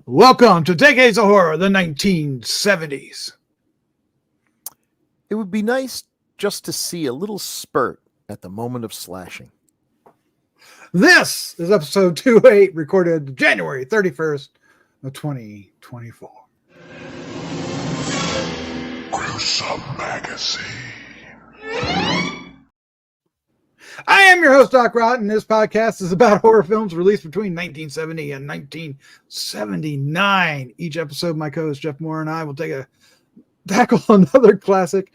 Welcome to Decades of Horror, the 1970s. It would be nice just to see a little spurt at the moment of slashing. This is episode 28, recorded January 31st of 2024. Gruesome Magazine. I am your host, Doc Rott, and this podcast is about horror films released between 1970 and 1979. Each episode, my co-host Jeff Mohr and I will tackle another classic,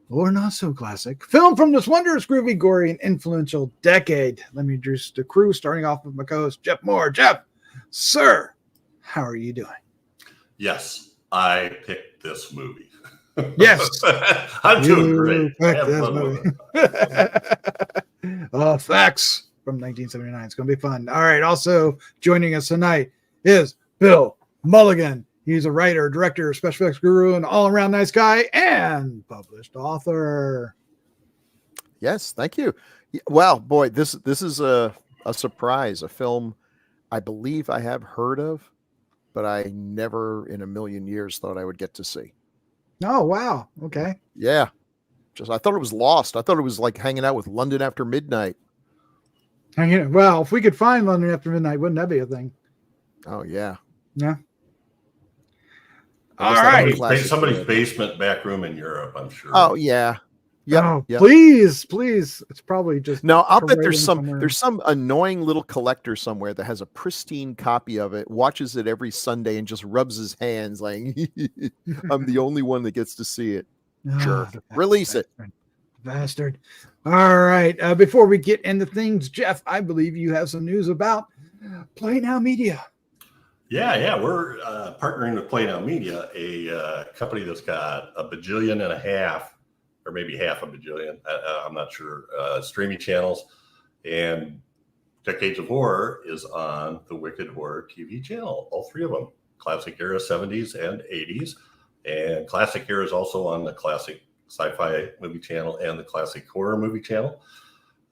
or not so classic, film from this wondrous, groovy, gory, and influential decade. Let me introduce the crew, starting off with my co-host Jeff Mohr. Jeff, sir, how are you doing? Yes, I picked this movie. Yes. I'm doing great. Facts from 1979. It's going to be fun. All right. Also joining us tonight is Bill Mulligan. He's a writer, director, special effects guru, an all-around nice guy, and published author. Yes, thank you. Well, boy, this is a surprise, a film I believe I have heard of, but I never in a million years thought I would get to see. Oh, wow. Okay. Yeah. I thought it was lost. I thought it was like hanging out with London After Midnight. Well, if we could find London After Midnight, wouldn't that be a thing? Oh, yeah. Yeah. All right. Somebody's basement back room in Europe, I'm sure. Oh, yeah. Yeah. Oh, yep. Please. It's probably just. No, I'll bet there's some annoying little collector somewhere that has a pristine copy of it, watches it every Sunday, and just rubs his hands like, I'm the only one that gets to see it. Sure. Release it. Bastard. All right. Before we get into things, Jeff, I believe you have some news about Play Now Media. Yeah. We're partnering with Play Now Media, a company that's got a bajillion and a half, or maybe half a bajillion, I'm not sure, streaming channels. And Decades of Horror is on the Wicked Horror TV channel, all three of them, classic era 70s and 80s. And classic era is also on the classic sci-fi movie channel and the classic horror movie channel.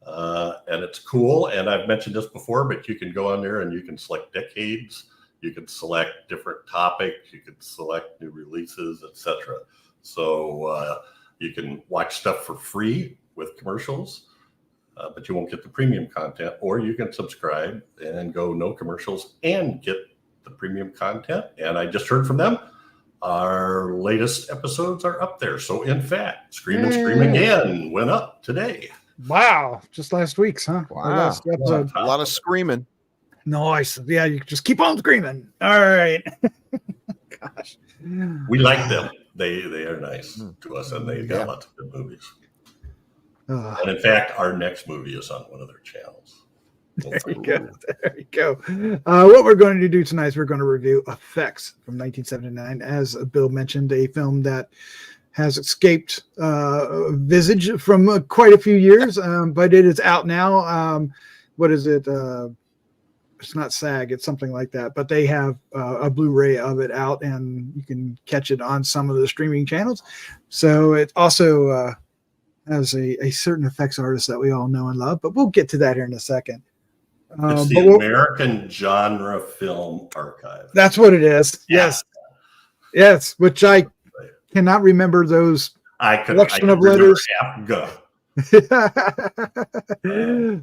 And it's cool. And I've mentioned this before, but you can go on there and you can select decades. You can select different topics. You can select new releases, etc. So you can watch stuff for free with commercials, but you won't get the premium content. Or you can subscribe and go no commercials and get the premium content. And I just heard from them. Our latest episodes are up there. So, in fact, Scream and Scream Again went up today. Wow. Just last week's, huh? Wow. Last episode. A lot of screaming. Nice. Yeah, you just keep on screaming. All right. Gosh. We like them. They are nice to us, and they got lots of good movies. And, in fact, our next movie is on one of their channels. There you go. What we're going to do tonight is we're going to review Effects from 1979. As Bill mentioned, a film that has escaped visage from quite a few years, but it is out now. What is it? It's not SAG, it's something like that. But they have a Blu-ray of it out, and you can catch it on some of the streaming channels. So it also has a certain effects artist that we all know and love, but we'll get to that here in a second. It's the American Genre Film Archive. That's what it is. Yeah. Yes. Which I cannot remember those collection of letters. But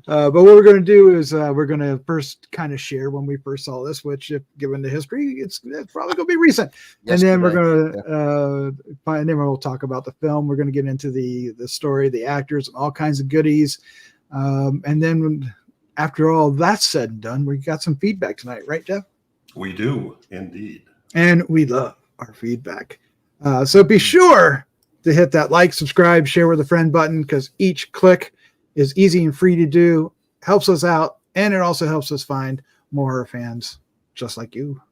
what we're going to do is we're going to first kind of share when we first saw this, which, if given the history, it's probably going to be recent. And then we're going to and then we'll talk about the film. We're going to get into the story, the actors, and all kinds of goodies. And then after all that's said and done, we got some feedback tonight, right, Jeff? We do, indeed. And we love our feedback. So be sure to hit that like, subscribe, share with a friend button, because each click is easy and free to do, helps us out, and it also helps us find more horror fans just like you.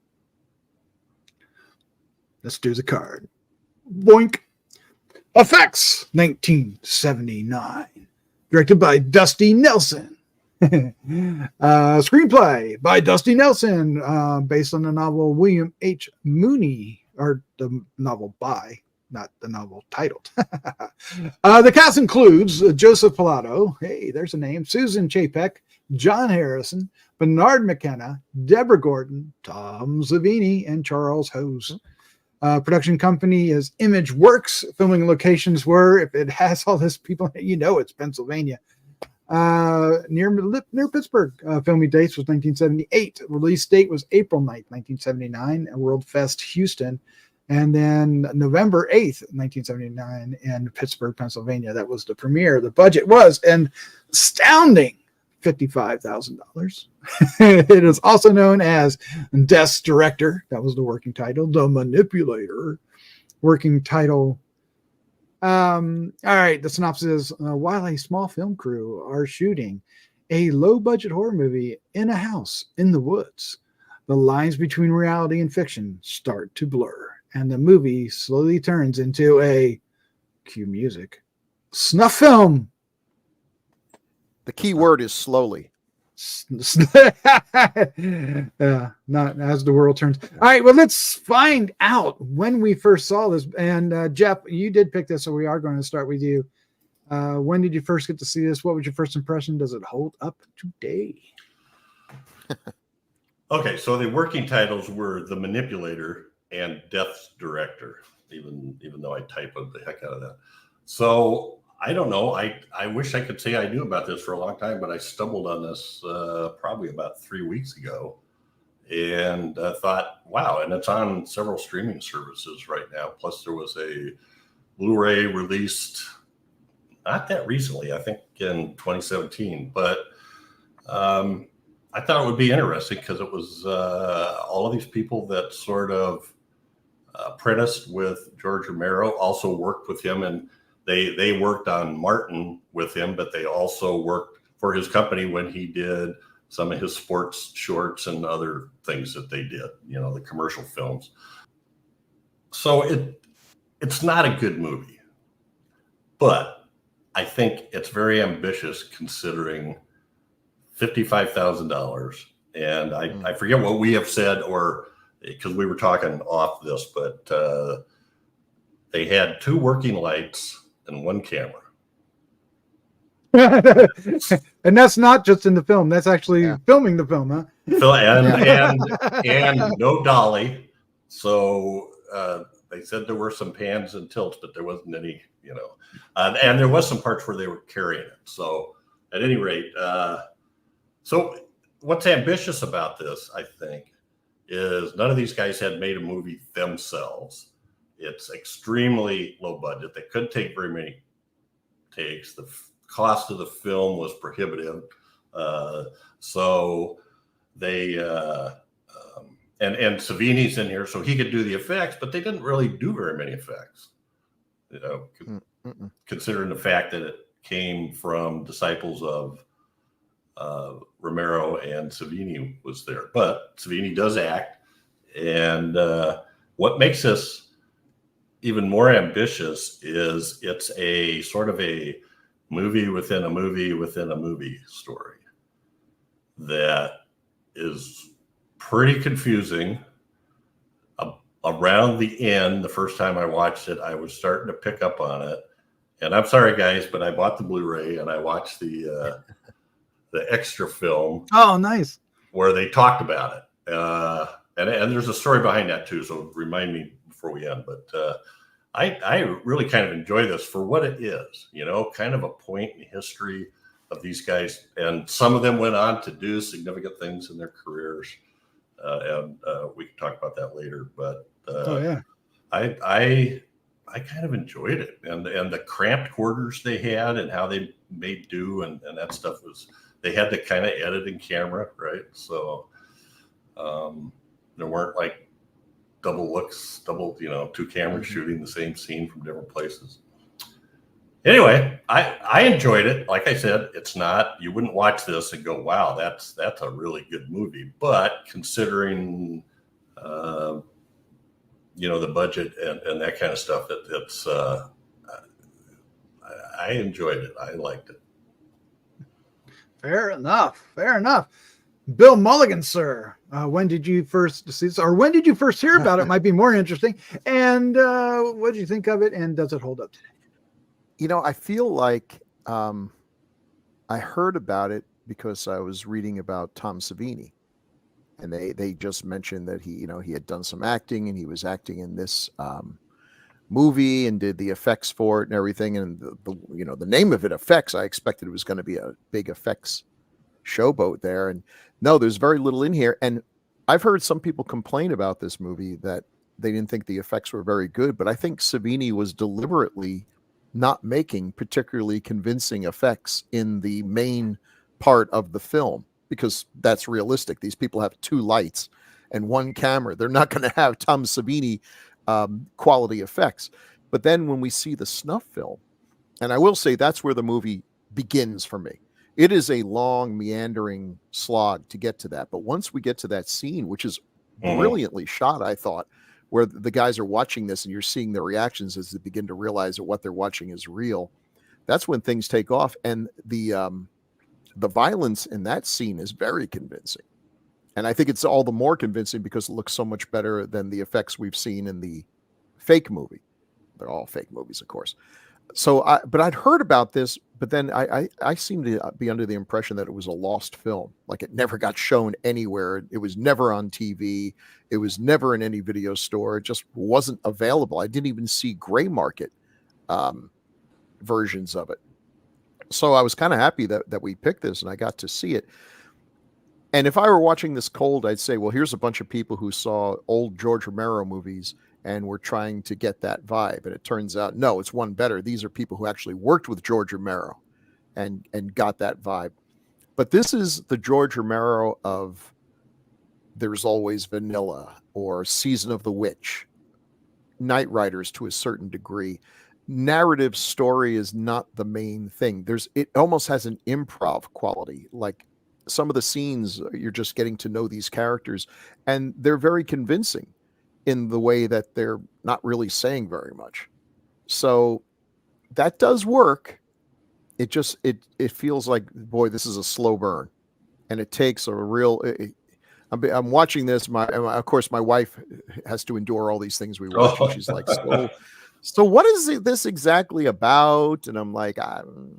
Let's do the card. Boink. Effects, 1979. Directed by Dusty Nelson. Screenplay by Dusty Nelson, based on the novel William H. Mooney, or the novel by not the novel titled. The cast includes Joseph Pilato. Hey, there's a name. Susan Chapek, John Harrison, Bernard McKenna, Deborah Gordon, Tom Savini, and Charles Hose. Production company is Image Works. Filming locations were, if it has all this people, it's Pennsylvania. Near Pittsburgh. Filming dates was 1978. Release date was April 9th, 1979, at World Fest Houston. And then November 8th, 1979, in Pittsburgh, Pennsylvania. That was the premiere. The budget was an astounding $55,000. It is also known as Death's Director. That was the working title. The Manipulator. Working title. All right. The synopsis is, while a small film crew are shooting a low-budget horror movie in a house in the woods, the lines between reality and fiction start to blur, and the movie slowly turns into a, cue music, snuff film. The key word is slowly. Not as the world turns. All right, well, let's find out when we first saw this. And Jeff, you did pick this, so we are going to start with you. When did you first get to see this? What was your first impression? Does it hold up today? Okay, so the working titles were The Manipulator and Death's Director, even though I typoed the heck out of that. So I don't know. I wish I could say I knew about this for a long time, but I stumbled on this probably about 3 weeks ago and thought, wow, and it's on several streaming services right now. Plus there was a Blu-ray released not that recently, I think in 2017, but I thought it would be interesting because it was all of these people that sort of apprenticed with George Romero, also worked with him, and they worked on Martin with him, but they also worked for his company when he did some of his sports shorts and other things that they did, the commercial films. So it's not a good movie, but I think it's very ambitious considering $55,000. And I forget what we have said, or because we were talking off this, but they had 2 working lights and 1 camera. And that's not just in the film. That's actually filming the film, huh? And no dolly. So they said there were some pans and tilts, but there wasn't any, and there was some parts where they were carrying it. So at any rate, so what's ambitious about this, I think, is none of these guys had made a movie themselves. It's extremely low budget. They couldn't take very many takes. The cost of the film was prohibitive. So they, and Savini's in here, so he could do the effects, but they didn't really do very many effects, considering the fact that it came from disciples of Romero, and Savini was there. But Savini does act. And what makes this even more ambitious is it's a sort of a movie within a movie within a movie story that is pretty confusing. Around the end, the first time I watched it, I was starting to pick up on it. And I'm sorry, guys, but I bought the Blu-ray and I watched the extra film. Oh, nice. Where they talked about it. And there's a story behind that too, so remind me before we end. But I really kind of enjoy this for what it is, kind of a point in history of these guys. And some of them went on to do significant things in their careers. And we can talk about that later. But I kind of enjoyed it. And the cramped quarters they had and how they made do and that stuff they had to kind of edit in camera, right? So there weren't like double 2 cameras shooting the same scene from different places. Anyway, I enjoyed it. Like I said, it's not, you wouldn't watch this and go, wow, that's a really good movie. But considering, the budget and that kind of stuff, it's I enjoyed it. I liked it. Fair enough. Bill Mulligan, sir. When did you first see this, or when did you first hear about it? Might be more interesting. And what did you think of it? And does it hold up today? You know, I feel like I heard about it because I was reading about Tom Savini, and they just mentioned that he had done some acting, and he was acting in this movie and did the effects for it and everything. And the name of it, Effects, I expected it was going to be a big effects showboat there, and no, there's very little in here. And I've heard some people complain about this movie that they didn't think the effects were very good, but I think Savini was deliberately not making particularly convincing effects in the main part of the film, because that's realistic. These people have 2 lights and 1 camera. They're not going to have Tom Savini quality effects. But then when we see the snuff film, and I will say that's where the movie begins for me. It is a long, meandering slog to get to that. But once we get to that scene, which is brilliantly shot, I thought, where the guys are watching this and you're seeing their reactions as they begin to realize that what they're watching is real, that's when things take off. And the violence in that scene is very convincing. And I think it's all the more convincing because it looks so much better than the effects we've seen in the fake movie. They're all fake movies, of course. So, but I'd heard about this, but then I seem to be under the impression that it was a lost film. Like it never got shown anywhere. It was never on TV. It was never in any video store. It just wasn't available. I didn't even see gray market versions of it. So I was kind of happy that we picked this and I got to see it. And if I were watching this cold, I'd say, well, here's a bunch of people who saw old George Romero movies and we're trying to get that vibe. And it turns out, no, it's one better. These are people who actually worked with George Romero and got that vibe. But this is the George Romero of There's Always Vanilla or Season of the Witch, Night Riders to a certain degree. Narrative story is not the main thing. It almost has an improv quality. Like some of the scenes, you're just getting to know these characters and they're very convincing in the way that they're not really saying very much. So that does work. It feels like, boy, this is a slow burn, and it takes a real. I'm watching this. Of course, my wife has to endure all these things we watch. And she's like, so what is this exactly about? And I'm like,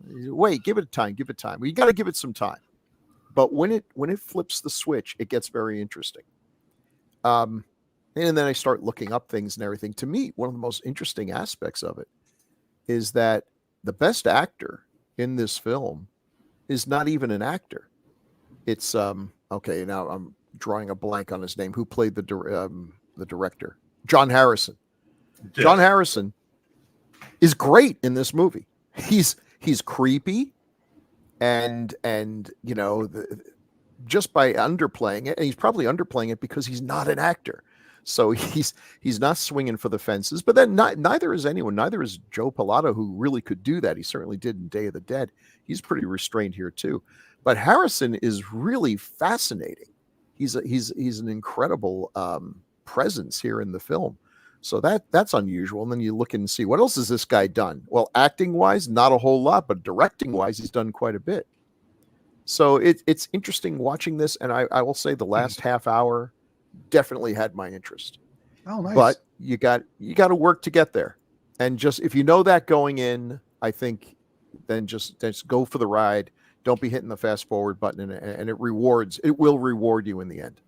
wait, give it time. Give it time. Well, you got to give it some time. But when it flips the switch, it gets very interesting. And then I start looking up things and everything. To me, one of the most interesting aspects of it is that the best actor in this film is not even an actor. It's okay. Now I'm drawing a blank on his name. Who played the director? John Harrison. Yes. John Harrison is great in this movie. He's creepy, and just by underplaying it, and he's probably underplaying it because he's not an actor. So he's not swinging for the fences, but then neither is anyone. Neither is Joe Pilato, who really could do that. He certainly did in Day of the Dead. He's pretty restrained here too. But Harrison is really fascinating. He's an incredible presence here in the film. So that's unusual. And then you look and see what else has this guy done. Well, acting wise, not a whole lot, but directing wise, he's done quite a bit. So it's interesting watching this, and I will say the last half hour definitely had my interest. Oh, nice. But you got to work to get there. And just if you know that going in, I think then just go for the ride. Don't be hitting the fast forward button, and it will reward you in the end.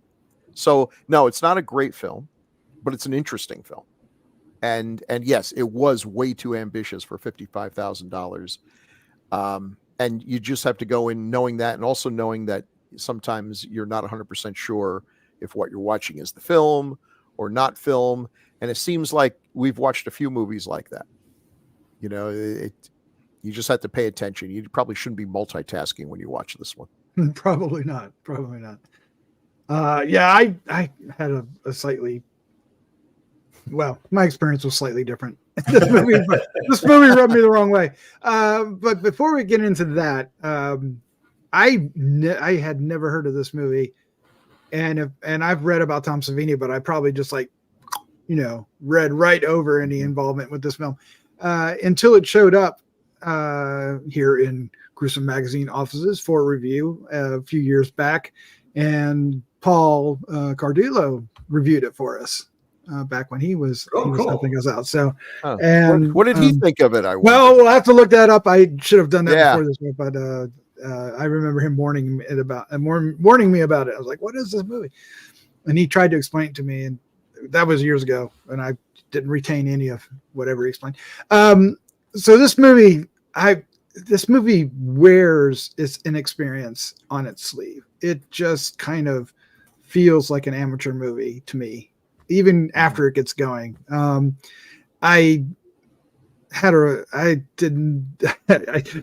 So no, it's not a great film, but it's an interesting film. And yes, it was way too ambitious for $55,000. And you just have to go in knowing that, and also knowing that sometimes you're not 100% sure if what you're watching is the film or not film. And it seems like we've watched a few movies like that. You just have to pay attention. You probably shouldn't be multitasking when you watch this one. Probably not. Yeah, I had a slightly, well, my experience was slightly different. This movie rubbed me the wrong way. But before we get into that, I had never heard of this movie. And I've read about Tom Savini, but I probably just read right over any involvement with this film until it showed up here in Gruesome magazine offices for review a few years back. and Paul Cardillo reviewed it for us back when he was helping us out. So, and what did he think of it? Well, we'll have to look that up. I should have done that before this, but I remember him warning me about it. I was like, "What is this movie?" And he tried to explain it to me, and that was years ago, and I didn't retain any of whatever he explained. So this movie wears its inexperience on its sleeve. It just kind of feels like an amateur movie to me, even after it gets going.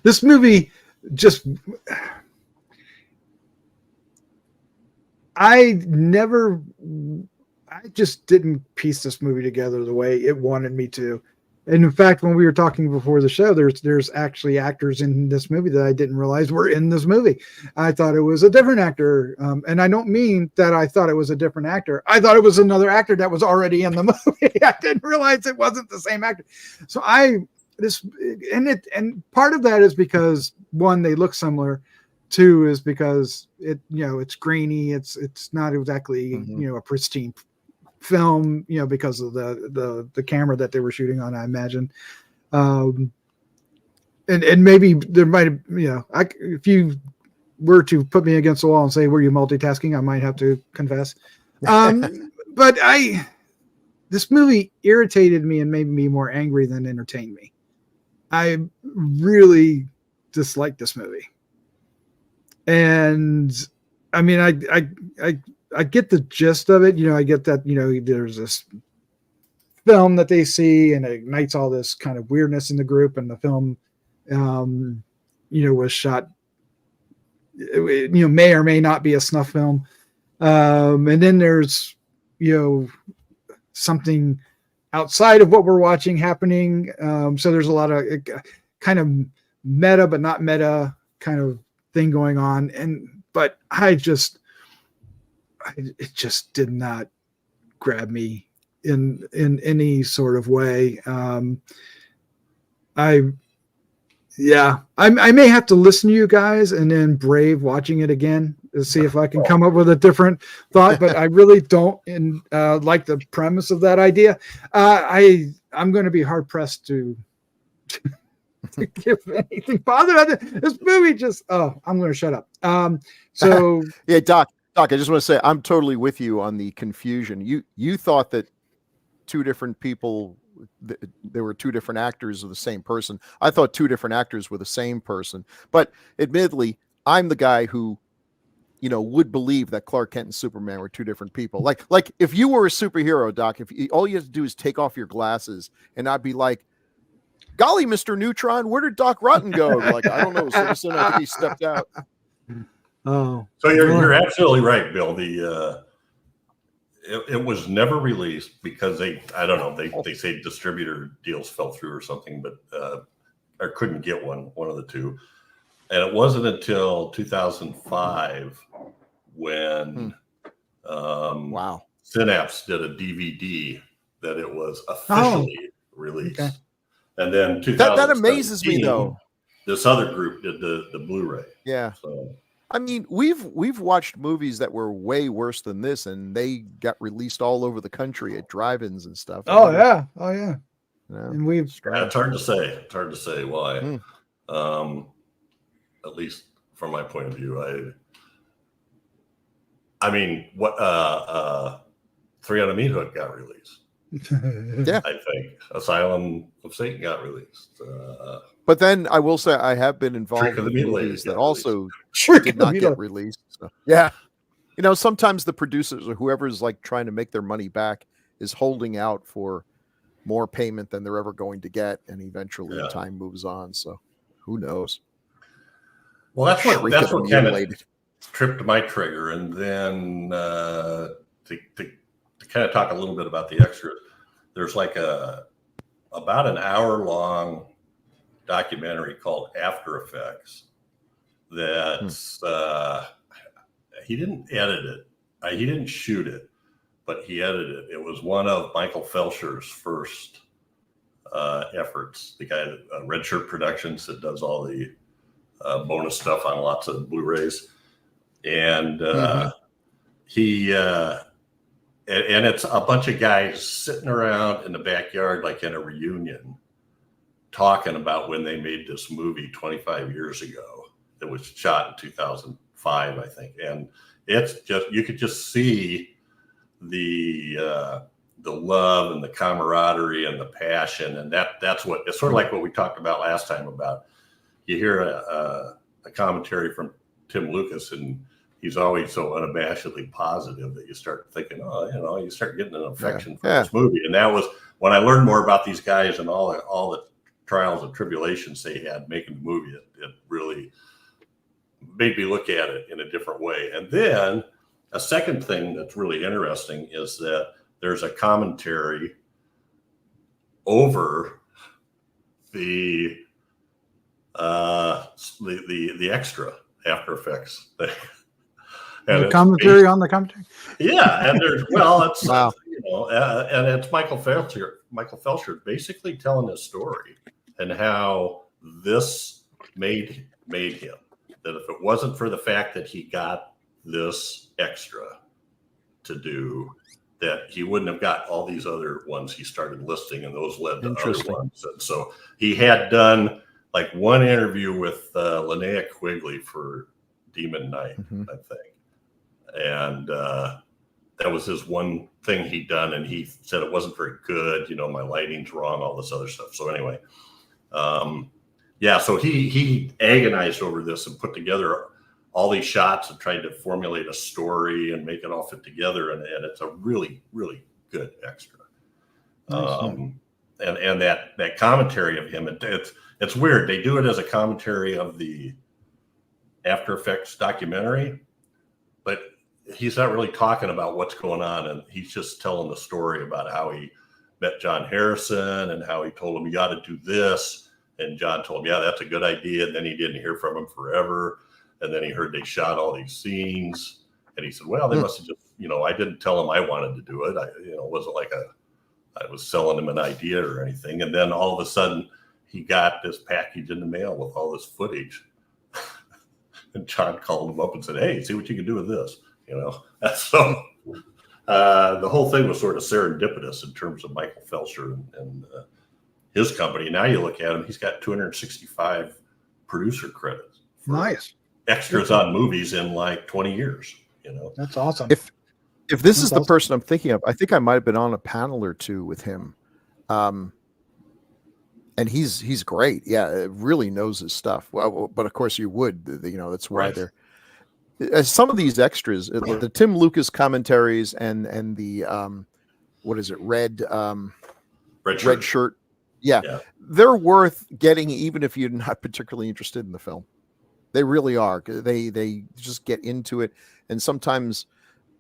This movie just, I just didn't piece this movie together the way it wanted me to. And in fact, when we were talking before the show, there's actually actors in this movie that I didn't realize were in this movie. I thought it was a different actor. And I don't mean that I thought it was a different actor. I thought it was another actor that was already in the movie. I didn't realize it wasn't the same actor. So and part of that is because, one, they look similar. Two is because it's grainy. It's not exactly, a pristine film, because of the camera that they were shooting on, I imagine. And maybe there might have, if you were to put me against the wall and say, were you multitasking? I might have to confess. But this movie irritated me and made me more angry than entertained me. I really disliked this movie. And I mean, I get the gist of it. I get that, there's this film that they see and it ignites all this kind of weirdness in the group. And the film, was shot, may or may not be a snuff film. And then there's, something outside of what we're watching happening. So there's a lot of kind of meta, but not meta kind of thing going on. But it just did not grab me in any sort of way. I may have to listen to you guys and then brave watching it again to see if I can come up with a different thought, but I really don't like the premise of that idea. I'm going to be hard pressed to give anything positive. This movie just, I'm going to shut up. So yeah, Doc, I just want to say I'm totally with you on the confusion. You thought that two different people, there were two different actors of the same person. I thought two different actors were the same person. But admittedly, I'm the guy who, would believe that Clark Kent and Superman were two different people. Like if you were a superhero, Doc, all you have to do is take off your glasses, and I'd be like, golly, Mr. Neutron, where did Doc Rotten go? Like, I don't know, Citizen. I think he stepped out. Oh, so you're absolutely right, Bill. It was never released because they say distributor deals fell through or something, but or couldn't get one of the two. And it wasn't until 2005 when Synopsis did a DVD that it was officially released. Okay. And then 2000 that amazes me though. This other group did the Blu-ray. Yeah. So I mean, we've watched movies that were way worse than this, and they got released all over the country at drive-ins and stuff. Oh yeah. And it's hard to say. It's hard to say why. At least from my point of view, I mean, what 3 on a Meat Hook got released. Yeah, I think Asylum of Satan got released. But then I will say I have been involved in movies that also did not get released. So, yeah. Sometimes the producers or whoever's like trying to make their money back is holding out for more payment than they're ever going to get. And eventually time moves on. So who knows? Well, that's what kind of tripped my trigger. And then to kind of talk a little bit about the extras, there's like about an hour-long documentary called After Effects that's he didn't edit it, he didn't shoot it, but he edited it. It was one of Michael Felsher's first efforts, the guy that Red Shirt Productions that does all the bonus stuff on lots of Blu-rays. And he and it's a bunch of guys sitting around in the backyard, like in a reunion, talking about when they made this movie 25 years ago. It was shot in 2005, I think. And it's just, you could just see the love and the camaraderie and the passion. And that's what, it's sort of like what we talked about last time about, you hear a commentary from Tim Lucas, and he's always so unabashedly positive that you start thinking, oh, you know, you start getting an affection for this movie. And that was when I learned more about these guys and all the trials and tribulations they had making the movie. It really made me look at it in a different way. And then a second thing that's really interesting is that there's a commentary over the extra After Effects thing. And the commentary on the commentary. Yeah, and there's it's wow. You know, and it's Michael Felsher basically telling his story and how this made him. That if it wasn't for the fact that he got this extra to do, that he wouldn't have got all these other ones he started listing, and those led to other ones. And so he had done like one interview with Linnea Quigley for Demon Knight, I think. And that was his one thing he'd done, and he said it wasn't very good. You know, my lighting's wrong, all this other stuff. So anyway, so he agonized over this and put together all these shots and tried to formulate a story and make it all fit together. And it's a really, really good extra. Nice. And that commentary of him, it's weird. They do it as a commentary of the After Effects documentary, but he's not really talking about what's going on, and he's just telling the story about how he met John Harrison and how he told him, you got to do this. And John told him, yeah, that's a good idea. And then he didn't hear from him forever. And then he heard they shot all these scenes. And he said, well, they must have just, you know, I didn't tell him I wanted to do it. It wasn't like I was selling him an idea or anything. And then all of a sudden he got this package in the mail with all this footage. And John called him up and said, hey, see what you can do with this. You know, so the whole thing was sort of serendipitous in terms of Michael Felsher and his company. Now you look at him, he's got 265 producer credits. Nice. Extras on movies in like 20 years, you know. That's awesome. If this is the person I'm thinking of, I think I might have been on a panel or two with him. And he's great. Yeah, really knows his stuff. Well, but of course you would, you know, that's why they're some of these extras, the Tim Lucas commentaries and the what is it, red shirt. Yeah, they're worth getting even if you're not particularly interested in the film. They really are. They just get into it, and sometimes,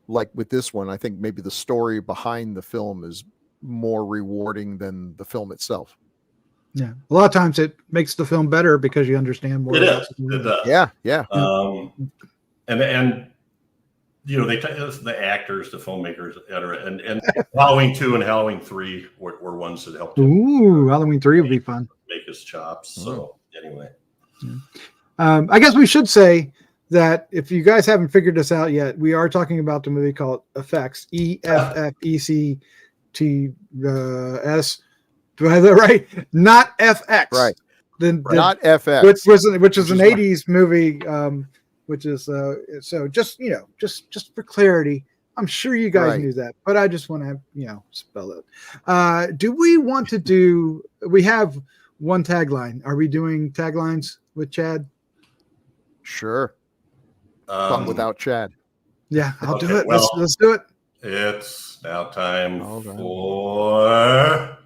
like with this one, I think maybe the story behind the film is more rewarding than the film itself. Yeah, a lot of times it makes the film better because you understand more. It does. Yeah. And you know, the actors, the filmmakers, etc. And Halloween 2 and Halloween 3 were ones that helped. Ooh, Halloween 3 would be fun. Make his chops. So anyway, I guess we should say that if you guys haven't figured this out yet, we are talking about the movie called Effects, EFFECTS. Do I have that right? Not FX. Right. Not FX. Which is an 80s movie. Which is so just, you know, just for clarity, I'm sure you guys knew that, but I just want to, you know, spell it. Do we want to do, we have one tagline. Are we doing taglines with Chad? Sure. But without Chad. Yeah, I'll do it. Well, let's do it. It's now time for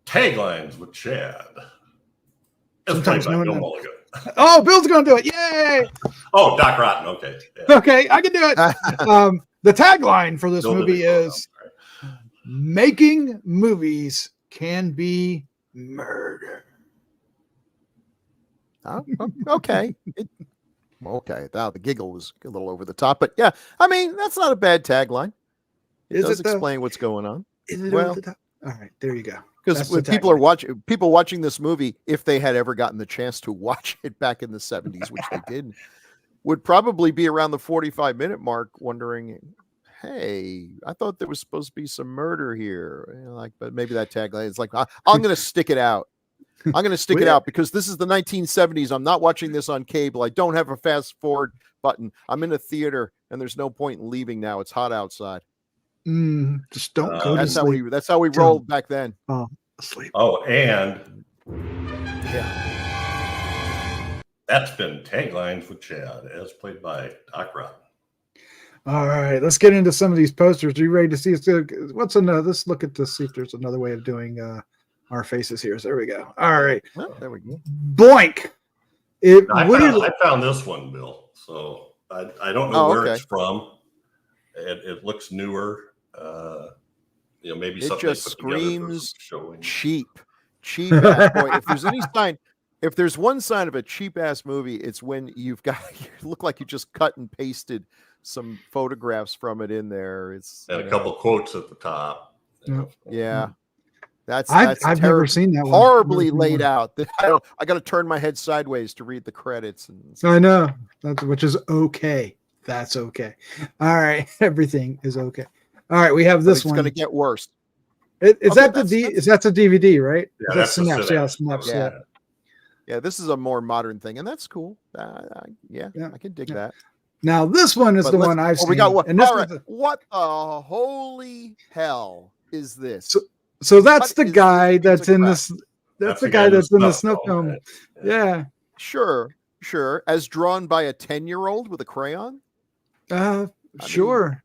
taglines with Chad. Sometimes no Mulligan. Oh, Bill's going to do it. Yay. Oh, Doc Rotten. Okay. Yeah. Okay, I can do it. The tagline for this movie is making movies can be murder. Okay. Okay. Now the giggle was a little over the top, but yeah, I mean, that's not a bad tagline. It does explain what's going on. Is it over the top? All right, there you go. Because when people watching this movie, if they had ever gotten the chance to watch it back in the 70s, which they did, would probably be around the 45-minute mark, wondering, "Hey, I thought there was supposed to be some murder here." You know, like, but maybe that tagline is like, "I'm going to stick it out. I'm going to stick it out because this is the 1970s. I'm not watching this on cable. I don't have a fast forward button. I'm in a theater, and there's no point in leaving now. It's hot outside." Just don't go to sleep. That's how we rolled back then. Oh, asleep. Oh, and yeah, that's been Taglines with Chad, as played by Doc Rotten. All right, let's get into some of these posters. Are you ready to see what's another? Let's look at this, see if there's another way of doing our faces here. So there we go. All right. Well, there we go. Boink. I found this one, Bill. So I don't know where it's from. It looks newer. Maybe it something just screams showing. cheap ass boy. If there's one sign of a cheap ass movie, it's when you look like you just cut and pasted some photographs from it in there. It's and a couple quotes at the top. Yeah. That's I've never seen that one. Horribly laid out. I got to turn my head sideways to read the credits. I know, which is okay. That's okay. All right, everything is okay. All right, we have this one. It's going to get worse. Is that the DVD, right? Yeah, that's Synopsis. Yeah, Synopsis. Yeah, this is a more modern thing, and that's cool. I can dig that. Now this one is the one I've seen. We got one. And all right. What the holy hell is this? So that's the guy that's in this. That's the guy that's in the snuff film. Yeah. Sure. As drawn by a 10-year-old with a crayon. Sure.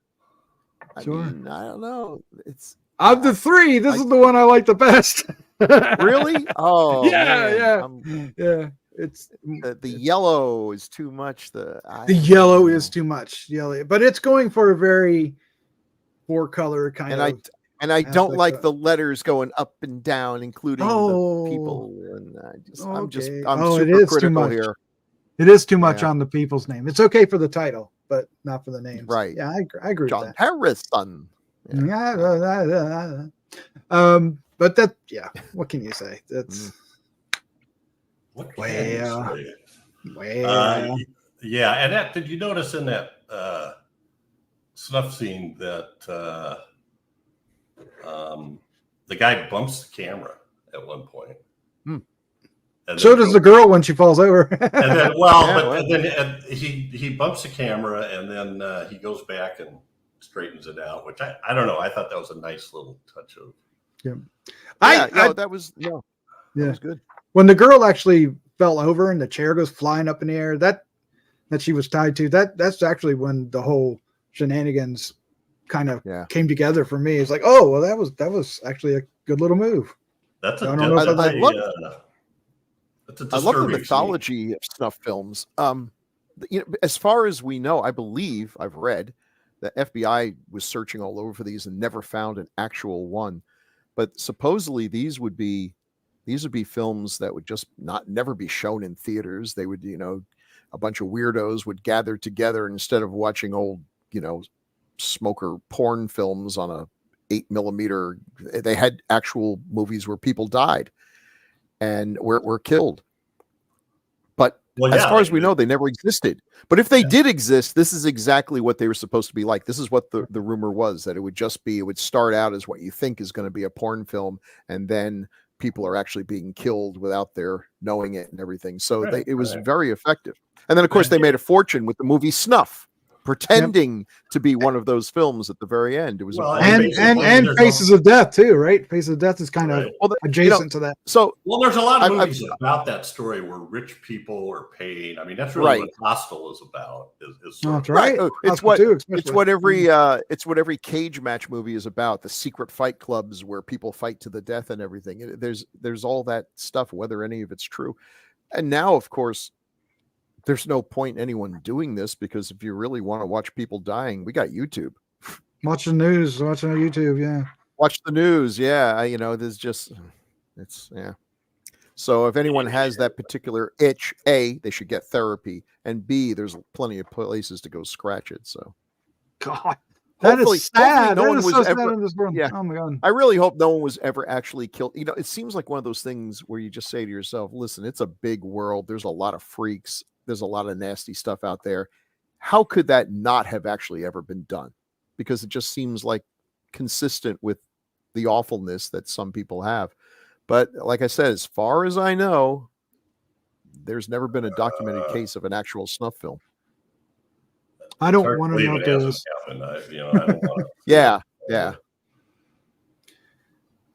I don't know. It's of the three, this is the one I like the best. Really? Oh, yeah. It's the yellow is too much. The yellow is too much. Yellow, but it's going for a very four-color kind of. And I don't like the letters going up and down, including the people. And I'm super critical here. It is too much on the people's name. It's okay for the title, but not for the names. Right. Yeah, I agree John with that. Harrison. Yeah. But that, what can you say? That's yeah. And that, did you notice in that snuff scene that the guy bumps the camera at one point? And so does the girl when she falls over. and then he bumps the camera, and then he goes back and straightens it out, which I don't know. I thought that was a nice little touch of. That was good. When the girl actually fell over and the chair goes flying up in the air, that she was tied to, that's actually when the whole shenanigans kind of came together for me. It's like, oh well, that was actually a good little move. That's a I love the mythology of snuff films. As far as we know, I believe I've read the FBI was searching all over for these and never found an actual one. But supposedly these would be films that would just never be shown in theaters. They would, a bunch of weirdos would gather together instead of watching old, smoker porn films on a 8mm. They had actual movies where people died and were killed. But as far as we know, they never existed. But if they did exist, this is exactly what they were supposed to be like. This is what the rumor was, that it would start out as what you think is going to be a porn film, and then people are actually being killed without their knowing it and everything. So it was very effective. And then, of course, they made a fortune with the movie Snuff, pretending to be one of those films at the very end. It was and Faces of Death too, right? Faces of Death is kind of adjacent to that. So there's a lot of movies about that story where rich people are paid. I mean, that's really what Hostel is about. That's right. It's what every cage match movie is about. The secret fight clubs where people fight to the death and everything. There's all that stuff, whether any of it's true. And now, of course, there's no point in anyone doing this, because if you really want to watch people dying, we got YouTube. Watch the news. Watch on YouTube. Yeah. Watch the news. Yeah. So if anyone has that particular itch, A, they should get therapy, and B, there's plenty of places to go scratch it. So. God. Hopefully, sad. no That one is was so sad ever. in this world. Yeah. Oh my god. I really hope no one was ever actually killed. You know, it seems like one of those things where you just say to yourself, listen, it's a big world. There's a lot of freaks. There's a lot of nasty stuff out there. How could that not have actually ever been done? Because it just seems like consistent with the awfulness that some people have. But like I said, as far as I know, there's never been a documented case of an actual snuff film. I don't want to know if there is. I don't want to. Yeah.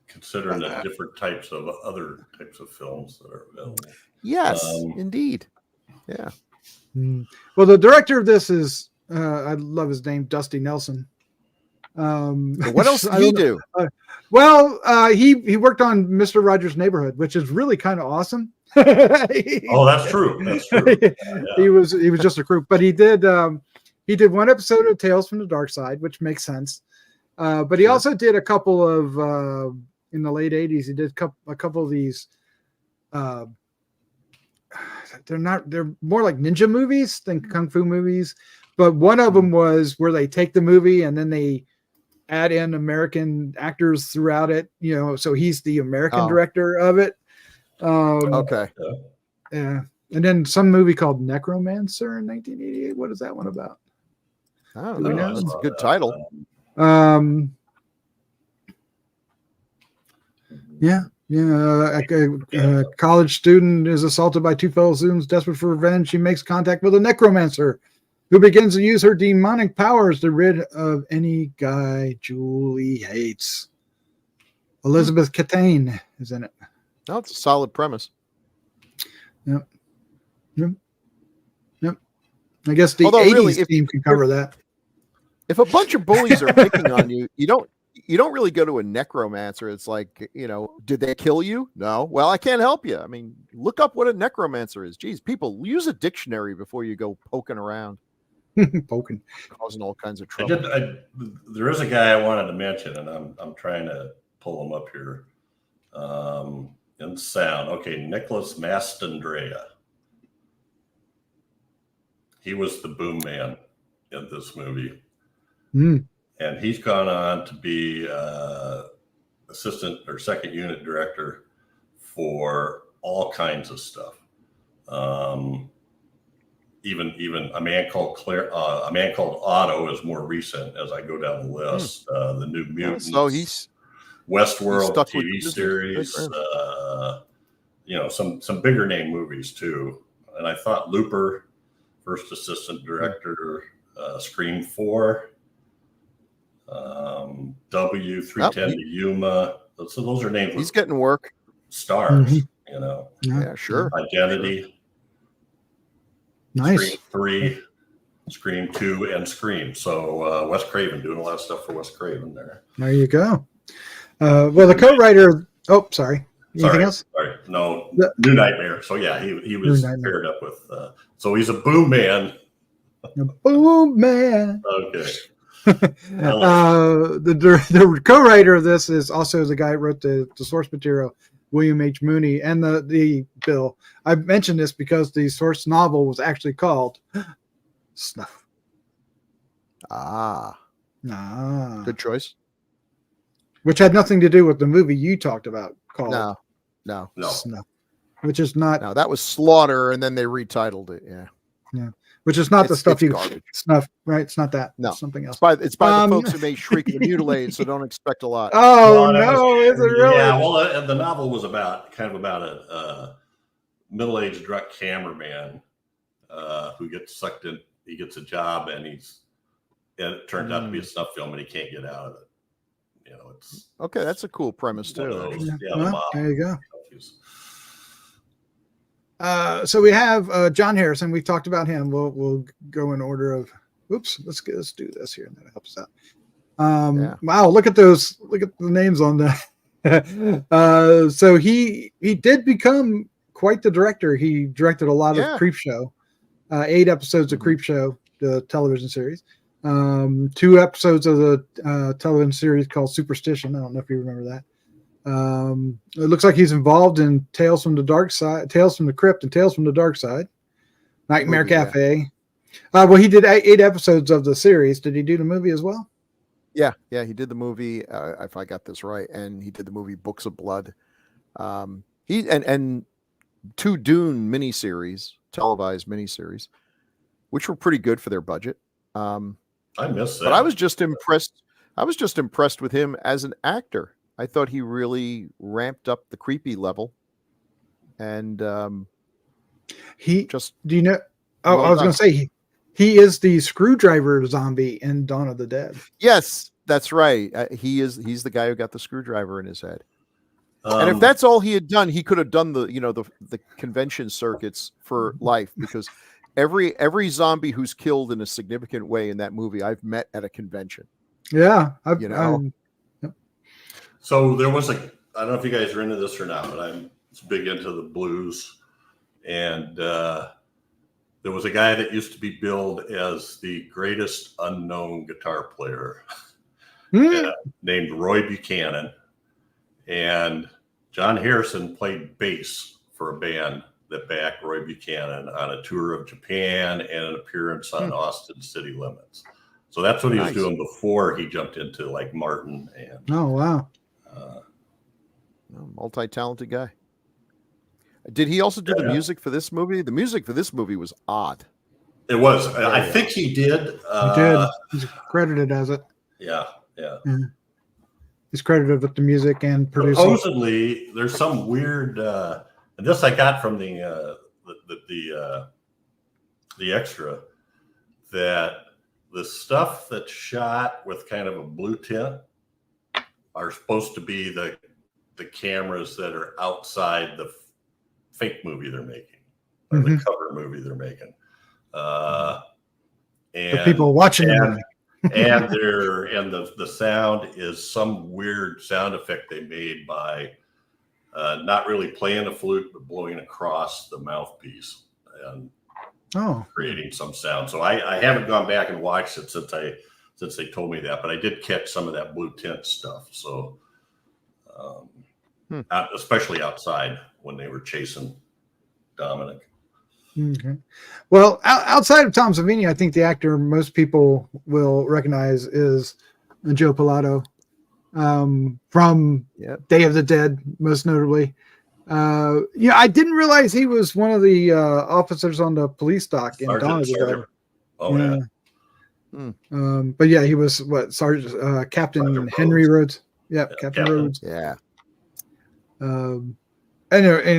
Considering the different types of other types of films that are available. Yes, indeed. Yeah. Well, the director of this is I love his name, Dusty Nelson. What else did he do? He worked on Mr. Rogers' Neighborhood, which is really kind of awesome. Oh, that's true. That's true. Yeah. He was just a crew, but he did one episode of Tales from the Dark Side, which makes sense. But he also did a couple of in the late 80s. He did a couple of these. They're more like ninja movies than kung fu movies. But one of them was where they take the movie and then they add in American actors throughout it. You know, so he's the American director of it. Okay. Yeah. And then some movie called Necromancer in 1988. What is that one about? I don't know. That's a good title. A college student is assaulted by two fellow students. Desperate for revenge, she makes contact with a necromancer who begins to use her demonic powers to rid of any guy Julie hates. Elizabeth Catane is in it. No, it's a solid premise. Yep. I guess the 80s team can cover that. If a bunch of bullies are picking on you, you don't really go to a necromancer. It's like, did they kill you? No. Well, I can't help you. I mean, look up what a necromancer is. Geez, people, use a dictionary before you go poking around. Causing all kinds of trouble. There is a guy I wanted to mention, and I'm trying to pull him up here. In sound. Okay, Nicholas Mastandrea. He was the boom man in this movie. And he's gone on to be assistant or second unit director for all kinds of stuff. Even a man called Otto is more recent as I go down the list. The New Mutants. So he's Westworld TV series. Some bigger name movies too. And I thought Looper, first assistant director, Scream 4. W310 to Yuma. So those are names. He's getting work. Stars, Yeah, sure. Identity. Nice. Scream 3, Scream 2, and Scream. So Wes Craven doing a lot of stuff for Wes Craven there. There you go. The co-writer. Oh, sorry. Anything else? Sorry. No, New Nightmare. So yeah, he was paired up with. So he's a boom man. A boom man. Okay. The co-writer of this is also the guy who wrote the source material, William H. Mooney, and the bill. I mentioned this because the source novel was actually called Snuff. Good choice. Which had nothing to do with the movie you talked about called No. Snuff. Which is not. No, that was Slaughter, and then they retitled it. Yeah. Which is not the stuff you garbage. Snuff, right? It's not that. No, it's something else. It's by the folks who made Shriek the Mutilated, so don't expect a lot. Oh no, is it really? Yeah, well, the novel was about a middle-aged drunk cameraman who gets sucked in. He gets a job, and it turns out to be a snuff film, and he can't get out of it. It's okay. That's a cool premise too. There you go. So we have John Harrison. We talked about him. We'll go in order of. Oops. Let's do this here, and that helps out. Wow, look at those. Look at the names on that. So he did become quite the director. He directed a lot of Creepshow, 8 episodes of Creepshow, the television series. 2 episodes of the television series called Superstition. I don't know if you remember that. It looks like he's involved in Tales from the Dark Side, Tales from the Crypt, and Tales from the Dark Side. Nightmare Cafe. Well, he did 8 episodes of the series. Did he do the movie as well? Yeah, he did the movie. If I got this right, and he did the movie Books of Blood. He and 2 Dune miniseries, televised miniseries, which were pretty good for their budget. I miss that. But I was just impressed. I was just impressed with him as an actor. I thought he really ramped up the creepy level. And he just do you know? Oh, well I was done. going to say he is the screwdriver zombie in Dawn of the Dead. Yes, that's right. He's the guy who got the screwdriver in his head. And if that's all he had done, he could have done the convention circuits for life, because every zombie who's killed in a significant way in that movie I've met at a convention. Yeah, So there was I don't know if you guys are into this or not, but I'm big into the blues, and there was a guy that used to be billed as the greatest unknown guitar player named Roy Buchanan. And John Harrison played bass for a band that backed Roy Buchanan on a tour of Japan and an appearance on Austin City Limits. So that's what he was doing before he jumped into like Martin. And oh wow, multi-talented guy. Did he also do the music for this movie? The music for this movie was odd. It was. I think he did. He did. He's credited as it. Yeah. He's credited with the music and producing. Supposedly, there's some weird. And this I got from the extra, that the stuff that's shot with kind of a blue tint are supposed to be the cameras that are outside the fake movie they're making, or the cover movie they're making. And the people watching them. And the sound is some weird sound effect they made by not really playing the flute, but blowing across the mouthpiece and creating some sound. So I haven't gone back and watched it since they told me that, but I did catch some of that blue tint stuff. So especially outside when they were chasing Dominic. Okay. Well, outside of Tom Savini, I think the actor most people will recognize is Joe Pilato from Day of the Dead, most notably. I didn't realize he was one of the officers on the police dock in Dawn of the Dead. Oh yeah. But yeah, he was Sergeant Captain Henry Rhodes. Yeah, Captain Rhodes. Yeah. And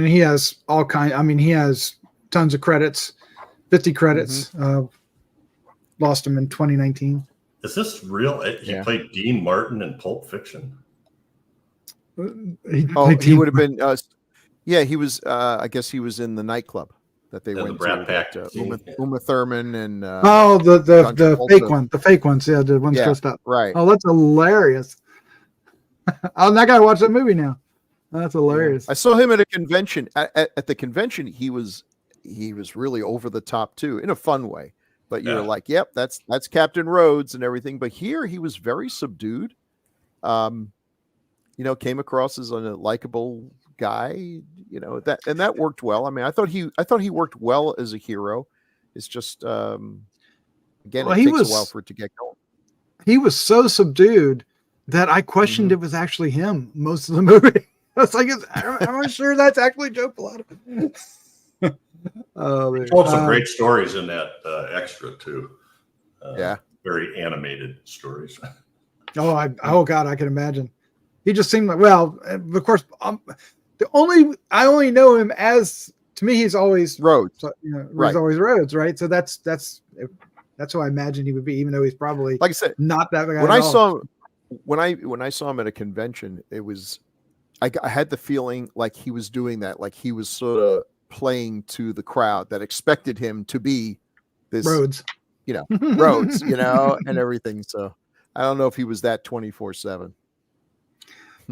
he has all kind. I mean, he has tons of credits, 50 credits. Lost him in 2019. Is this real? He played Dean Martin in Pulp Fiction. He would have been. He was. I guess he was in the nightclub that they went the Brat Pack Uma Thurman and. The fake one. The fake ones. Yeah, the ones dressed up. Right. Oh, that's hilarious. I gotta watch that movie now. That's hilarious. I saw him at a convention. At the convention, he was really over the top too, in a fun way. But you're like, yep, that's Captain Rhodes and everything. But here he was very subdued. Came across as a likable guy. That worked well. I mean, I thought he worked well as a hero. It's just again, it takes a while for it to get going. He was so subdued that I questioned it was actually him most of the movie. I was like, am I sure that's actually Joe Pilato? He told some great stories in that extra too. Very animated stories. Oh God, I can imagine. He just seemed like, well, of course, I only know him as, to me, he's always Rhodes. He's always Rhodes, right? So that's who I imagine he would be, even though he's probably, like I said, not that guy. When I saw him at a convention, it was, I had the feeling like he was doing that, like he was sort of playing to the crowd that expected him to be this Rhodes, Rhodes, and everything. So I don't know if he was that 24/7.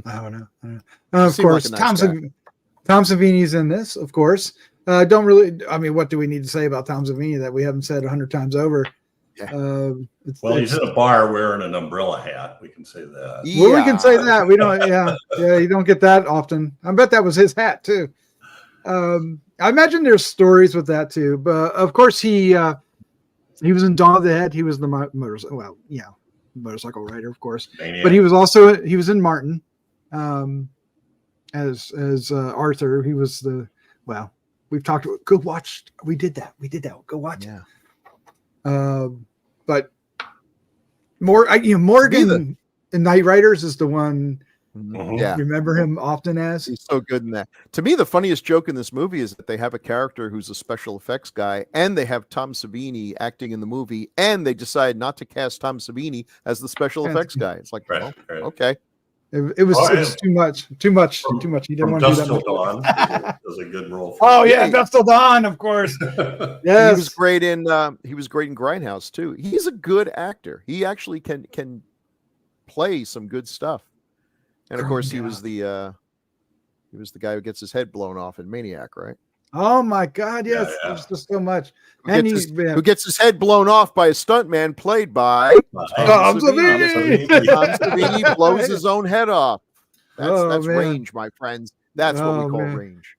I don't know. Of course, Tom Savini's in this. Of course, don't really. I mean, what do we need to say about Tom Savini that we haven't said 100 times over? Yeah. He's in a bar wearing an umbrella hat. We can say that. Yeah. Well, we can say that. We don't. Yeah. You don't get that often. I bet that was his hat too. I imagine there's stories with that too. But of course, he was in Dawn of the Dead. He was the motorcycle rider, of course. Maniac. But he was in Martin, as Arthur. He was we've talked about. Go watch. We did that. Go watch it. But Morgan in Knight Riders is the one. Yeah, remember him often as. He's so good in that. To me, the funniest joke in this movie is that they have a character who's a special effects guy, and they have Tom Savini acting in the movie, and they decide not to cast Tom Savini as the special effects guy. It's like, right. Okay. It was too much. He didn't want to do that much. Dawn was a good role. Dust Till Dawn, of course. Yes, he was great in Grindhouse too. He's a good actor. He actually can play some good stuff. And of course, he was the guy who gets his head blown off in Maniac, right? Oh my God! Yes, there's just so much. Who gets his head blown off by a stuntman played by Tom Savini. Tom Savini blows his own head off. That's range, my friends. That's what we call range.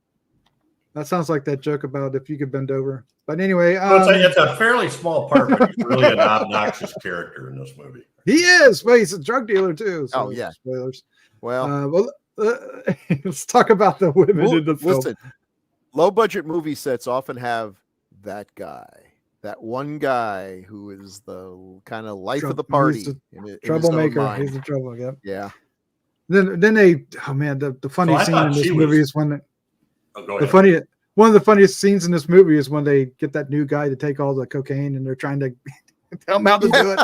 That sounds like that joke about if you could bend over. But anyway, it's a fairly small part, but he's really an obnoxious character in this movie. He is. Well, he's a drug dealer too. So spoilers. Well, let's talk about the women in the film. Listen, low-budget movie sets often have that guy, that one guy who is the kind of life of the party. Troublemaker. He's a trouble. Yep. Yeah. Then they. Oh man, the funny scene in this movie is when one of the funniest scenes in this movie is when they get that new guy to take all the cocaine and they're trying to tell him how to do it.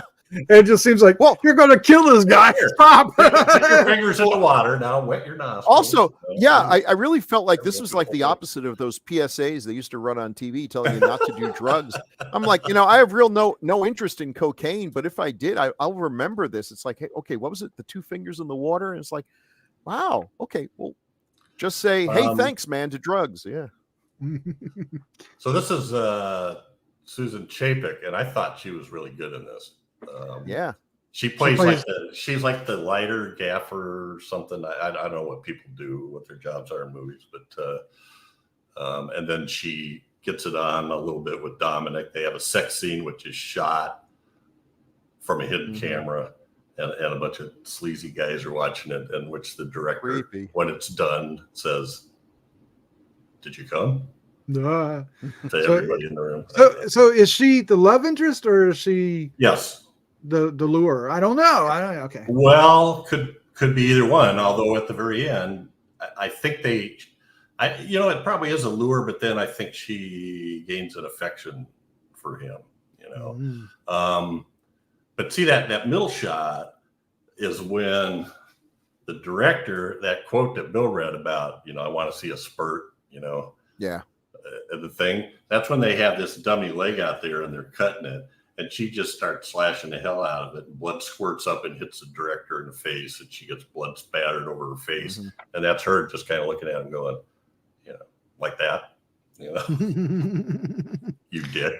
It just seems like, you're going to kill this guy. Stop. Put your fingers in the water. Now wet your nostrils. Also, I really felt like this was like the opposite of those PSAs they used to run on TV telling you not to do drugs. I'm like, I have no interest in cocaine, but if I did, I'll remember this. It's like, hey, okay, what was it? The 2 fingers in the water? And it's like, wow, okay, well, just say, hey, thanks, man, to drugs. Yeah. So this is Susan Chapek, and I thought she was really good in this. She plays she's like the lighter gaffer or something. I don't know what people do, what their jobs are in movies, but and then she gets it on a little bit with Dominic. They have a sex scene which is shot from a hidden camera, and a bunch of sleazy guys are watching it, and which the director, when it's done, says, "Did you come?" To everybody in the room. So is she the love interest or is she? Yes. The lure. I don't know. Okay. Well, could be either one. Although at the very end, I think it probably is a lure, but then I think she gains an affection for him. But see that middle shot is when the director, that quote that Bill read about, I want to see a spurt. The thing. That's when they have this dummy leg out there and they're cutting it. And she just starts slashing the hell out of it. And blood squirts up and hits the director in the face, and she gets blood spattered over her face. And that's her just kind of looking at him going, like that, you dick.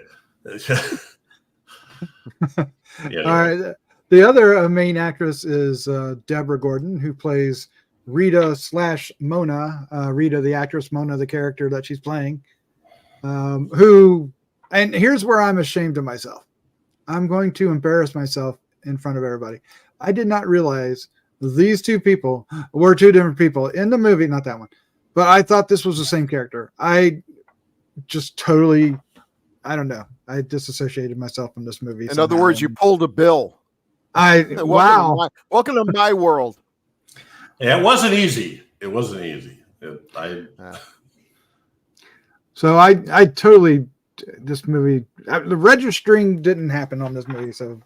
All right. The other main actress is Deborah Gordon, who plays Rita/Mona. Rita, the actress, Mona, the character that she's playing. And here's where I'm ashamed of myself. I'm going to embarrass myself in front of everybody. I did not realize these two people were two different people in the movie, not that one, but I thought this was the same character. I just totally, I don't know. I disassociated myself from this movie. In other words, you pulled a Bill. Wow. Welcome to my world. Yeah, it wasn't easy. So I totally, this movie, the registering didn't happen on this movie, so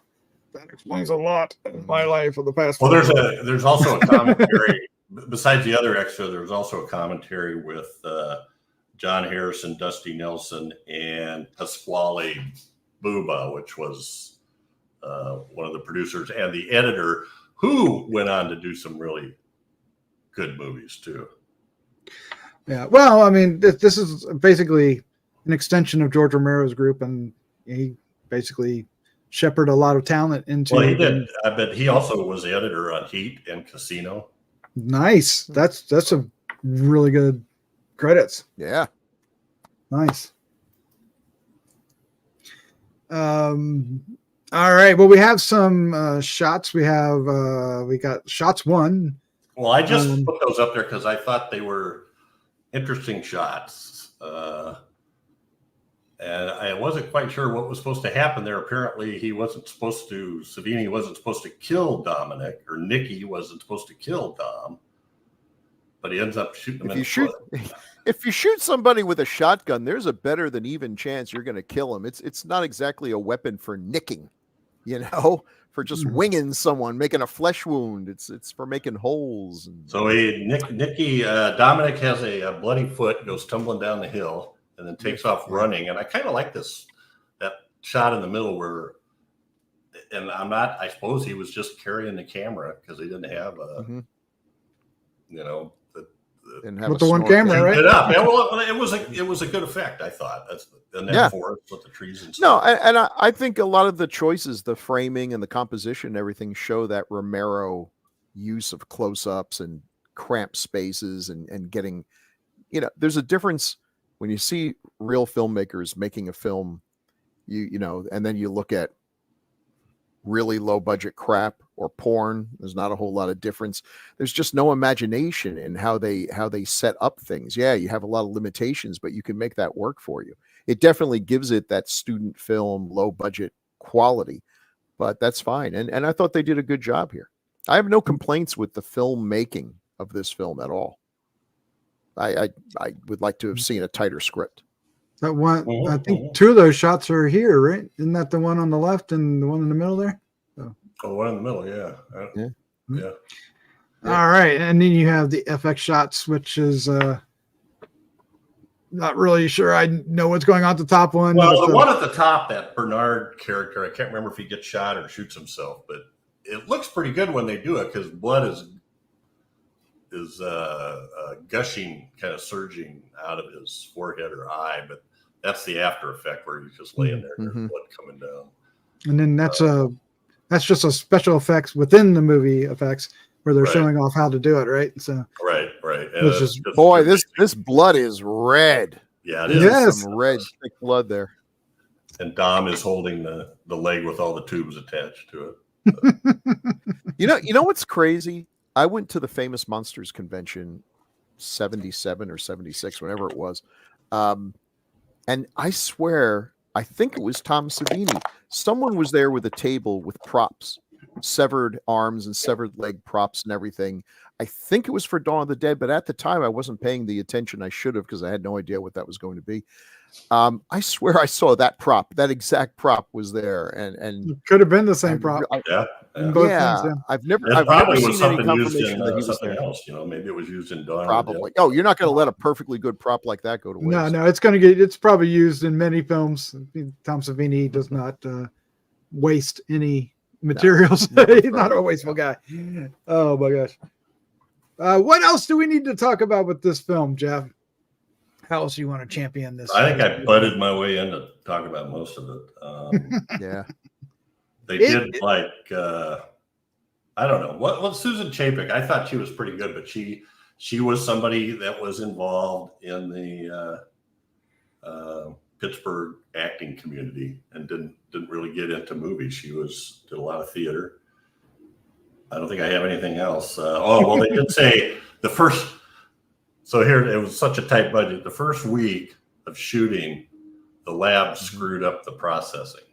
that explains a lot in my life for the past. Well, there's also a commentary besides the other extra. There's also a commentary with John Harrison, Dusty Nelson, and Pasquale Buba, which was one of the producers and the editor, who went on to do some really good movies too. Yeah, well, I mean, this is basically an extension of George Romero's group, and he basically shepherded a lot of talent into. Well, he did. I bet he also was the editor on Heat and Casino. Nice. That's a really good credits. Yeah. Nice. All right. Well, we have some shots. We got shots one. Well, I just put those up there because I thought they were interesting shots. And I wasn't quite sure what was supposed to happen there. Apparently, Savini wasn't supposed to kill Dominic, or Nicky wasn't supposed to kill Dom, but he ends up shooting him in the foot. If you shoot somebody with a shotgun, there's a better than even chance you're going to kill him. It's not exactly a weapon for nicking, for just winging someone, making a flesh wound. It's for making holes. So Dominic has a bloody foot, goes tumbling down the hill, and then takes off running. And I kind of like that shot in the middle where, and I suppose he was just carrying the camera because he didn't have didn't with the one camera, right? Yeah, well, it was a good effect, I thought. Forest with the trees and stuff. No, and I think a lot of the choices, the framing and the composition and everything show that Romero use of close-ups and cramped spaces and getting, there's a difference when you see real filmmakers making a film, and then you look at really low budget crap or porn. There's not a whole lot of difference. There's just no imagination in how they set up things. Yeah, you have a lot of limitations, but you can make that work for you. It definitely gives it that student film, low budget quality, but that's fine. And I thought they did a good job here. I have no complaints with the filmmaking of this film at all. I would like to have seen a tighter script. That one, I think two of those shots are here, right? Isn't that the one on the left and the one in the middle there? Oh, the one in the middle, yeah. Yeah. All right, and then you have the FX shots, which is not really sure I know what's going on at the top one. Well, the one at the top, that Bernard character, I can't remember if he gets shot or shoots himself, but it looks pretty good when they do it because blood is gushing, kind of surging out of his forehead or eye, but that's the after effect where he's just laying there, and blood coming down. And then that's just a special effects within the movie effects where they're showing off how to do it, right? So right. Boy, this blood is red. Yeah, it is. Yes. Some red thick blood there. And Dom is holding the leg with all the tubes attached to it. You know what's crazy? I went to the Famous Monsters convention 77 or 76, whenever it was. And I swear, I think it was Tom Savini. Someone was there with a table with props, severed arms and severed leg props and everything. I think it was for Dawn of the Dead, but at the time I wasn't paying the attention I should have because I had no idea what that was going to be. I swear I saw that prop. That exact prop was there, and it could have been the same prop. I've never seen any confirmation that he was there. Else, maybe it was used in Dawn. Probably. Oh, you're not going to let a perfectly good prop like that go to waste. No, it's probably used in many films. Tom Savini does not waste any materials. He's not a wasteful guy. Oh my gosh. What else do we need to talk about with this film, Jeff? How else do you want to champion this? I think I butted my way in to talk about most of it. Yeah. They did I don't know. What Susan Chapek, I thought she was pretty good, but she was somebody that was involved in the Pittsburgh acting community and didn't really get into movies. She did a lot of theater. I don't think I have anything else. They did say the first. So here, it was such a tight budget. The first week of shooting, the lab screwed up the processing.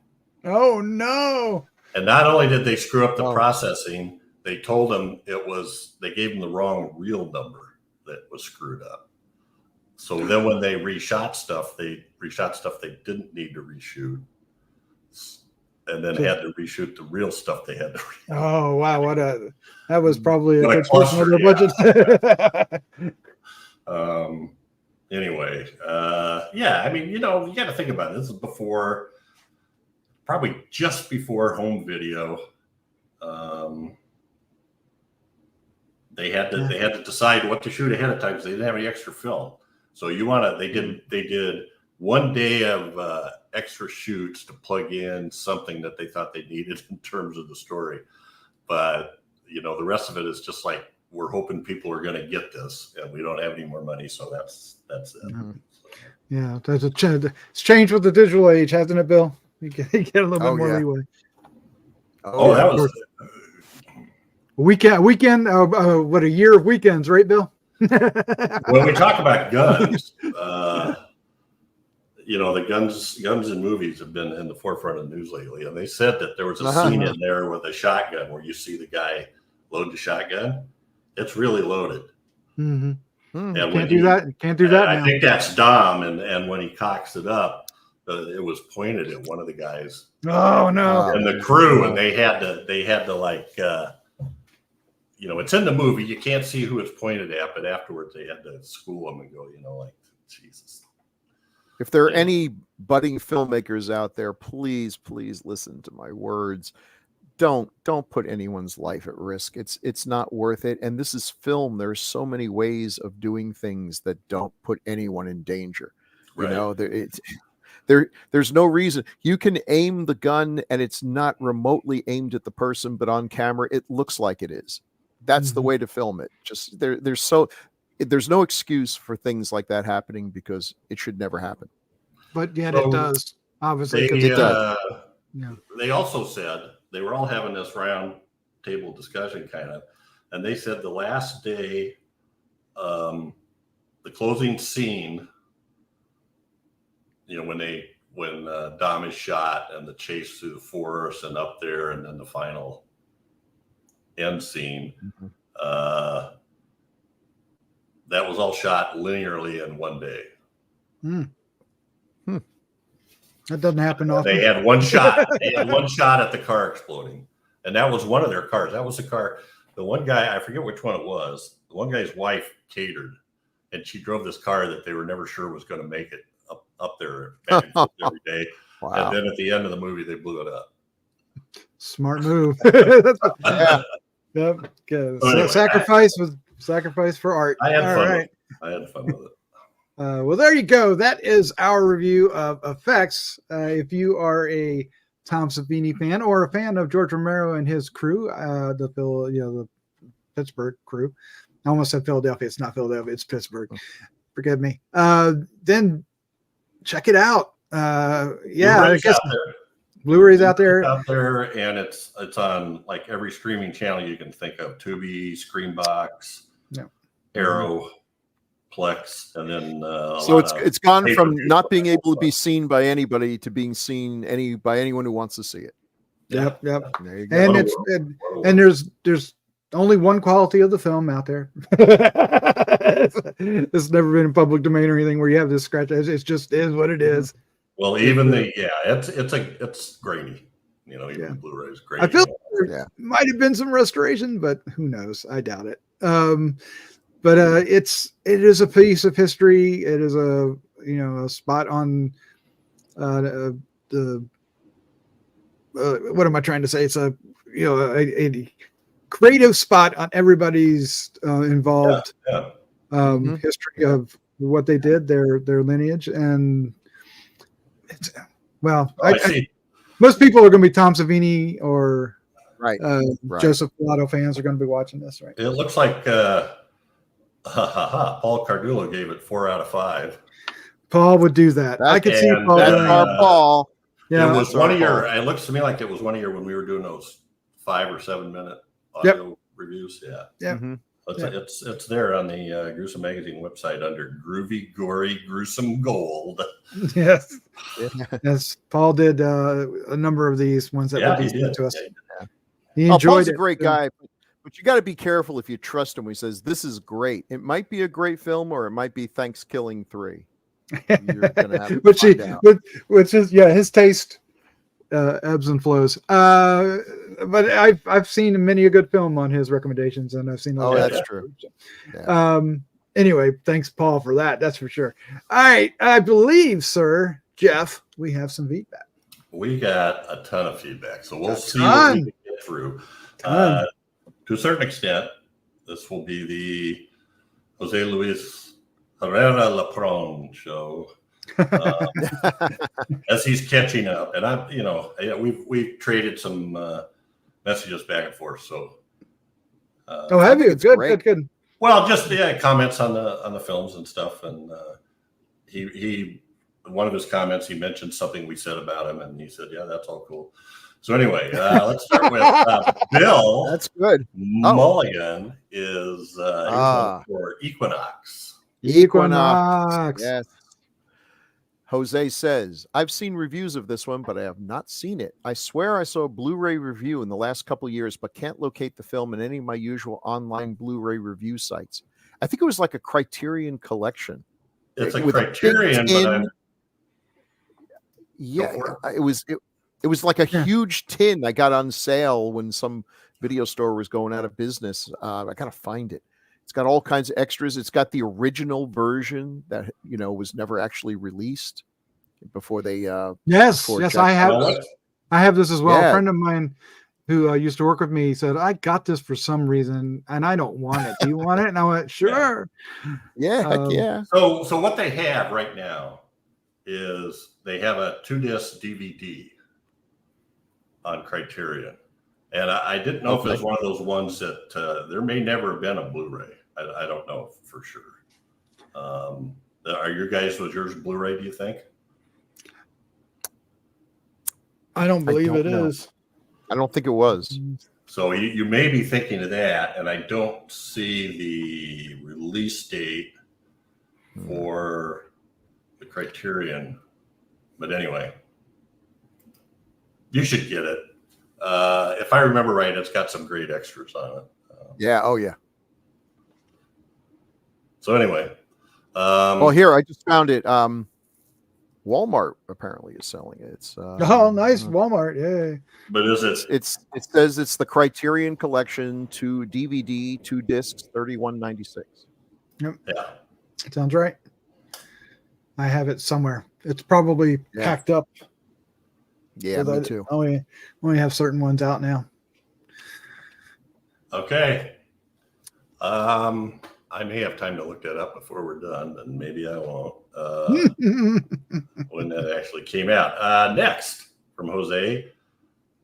Oh, no. And not only did they screw up the processing, they told them they gave them the wrong reel number that was screwed up. So then when they reshot stuff they didn't need to reshoot. And then had to reshoot the real stuff they had to reshoot. Oh, wow. That was probably a good portion of their budget. Anyway, I mean, you got to think about it. This is probably just before home video. They had to decide what to shoot ahead of time because they didn't have any extra film. So they did 1 day of extra shoots to plug in something that they thought they needed in terms of the story. But the rest of it is just like, we're hoping people are going to get this, and we don't have any more money, so that's it. Mm-hmm. Yeah, it's changed with the digital age, hasn't it, Bill? You get a little bit more leeway. Oh, that was weekend. What a year of weekends, right, Bill? when we talk about guns. The guns in movies have been in the forefront of the news lately, and they said that there was a scene in there with a shotgun where you see the guy load the shotgun. It's really loaded. Mm-hmm. And Can't do that. Can't do that. I now. think that's Dom, and when he cocks it up, it was pointed at one of the guys. Oh no! And the crew, and they had to like, it's in the movie. You can't see who it's pointed at, but afterwards they had to school them and go, like, Jesus. If there are any budding filmmakers out there, please listen to my words. Don't put anyone's life at risk. It's not worth it. And this is film. There's so many ways of doing things that don't put anyone in danger. Right. There's no reason. You can aim the gun and it's not remotely aimed at the person, but on camera it looks like it is. That's the way to film it. Just there's no excuse for things like that happening because it should never happen. But yet it does. Obviously, it does. They also said they were all having this round table discussion kind of, and they said the last day, the closing scene, when Dom is shot and the chase through the forest and up there, and then the final end scene, that was all shot linearly in one day. That doesn't happen often. They had one shot. They had one shot at the car exploding, and that was one of their cars. That was the car. The one guy, I forget which one it was. The one guy's wife catered, and she drove this car that they were never sure was going to make it up there back and forth every day. Wow. And then at the end of the movie, they blew it up. Smart move. Yep. Anyway, Sacrifice for art. I had All fun. right. I had fun with it. Well, there you go. That is our review of Effects. If you are a Tom Savini fan or a fan of George Romero and his crew, the Pittsburgh crew. I almost said Philadelphia. It's not Philadelphia. It's Pittsburgh. Forgive me. Then check it out. I guess Blu-ray's out there. And it's on like every streaming channel you can think of: Tubi, Screenbox, Arrow. Plex, and then so it's gone from not being able to be seen by anybody to being seen by anyone who wants to see it. Yep. There you go. And there's only one quality of the film out there. It's never been in public domain or anything where you have this scratch. It's just is what it is. Well, even it's grainy. Even Blu-ray is grainy. I feel there might have been some restoration, but who knows? I doubt it. But it is a piece of history. It is a spot on the what am I trying to say? It's a creative spot on everybody's involved history of what they did, their lineage, and it's most people are going to be Tom Savini or Joseph Pilato fans are going to be watching this, right? It looks like. Paul Cardullo gave it 4 out of 5. Paul would do that. I could see Paul. Paul. Yeah, it was one of your. It looks to me like it was one of your when we were doing those 5 or 7 minute audio reviews. Yeah. It's there on the Gruesome Magazine website under Groovy, Gory, Gruesome Gold. Yes. Yes. Paul did a number of these ones that would be sent to us. He enjoyed Paul's it. a great guy. But you got to be careful if you trust him when he says, this is great. It might be a great film or it might be Thanksgiving 3. You're gonna have to find out. Which is, his taste ebbs and flows. But I've seen many a good film on his recommendations, and I've seen that's true. Yeah. Anyway, thanks, Paul, for that. That's for sure. All right. I believe, sir, Jeff, we have some feedback. We got a ton of feedback, so we'll see what we can get through. To a certain extent, this will be the Jose Luis Herrera Lapron show as he's catching up. And we've traded some messages back and forth. So, have you? Good. Well, just comments on the films and stuff. And he one of his comments, he mentioned something we said about him, and he said, "Yeah, that's all cool." So anyway, let's start with Bill. That's good. Mulligan is here's one for Equinox. Equinox. Yes. Jose says, I've seen reviews of this one, but I have not seen it. I swear I saw a Blu-ray review in the last couple years, but can't locate the film in any of my usual online Blu-ray review sites. I think it was like a Criterion collection. It's a Criterion, but it was like a huge tin I got on sale when some video store was going out of business. I gotta find it. It's got all kinds of extras. It's got the original version that was never actually released before they. Yes, I have this as well. Yeah. A friend of mine who used to work with me said, "I got this for some reason, and I don't want it. Do you want it?" And I went, "Sure." Yeah, heck yeah. So what they have right now is they have a 2-disc DVD on Criterion. And I didn't know if it was one of those ones that there may never have been a Blu-ray. I don't know for sure. Was yours Blu-ray, do you think? I don't believe it is. I don't think it was. So you may be thinking of that, and I don't see the release date for the Criterion. But anyway, you should get it. If I remember right, it's got some great extras on it. Yeah. Oh, yeah. So anyway. Here, I just found it. Walmart apparently is selling it. It's nice. Walmart. Yeah. But is it? It says it's the Criterion Collection 2 DVD, 2 discs, $31.96. Yep. Yeah. Sounds right. I have it somewhere. It's probably packed up. Yeah, me too. Only have certain ones out now. Okay. I may have time to look that up before we're done, and maybe I won't. When that actually came out. Next from Jose.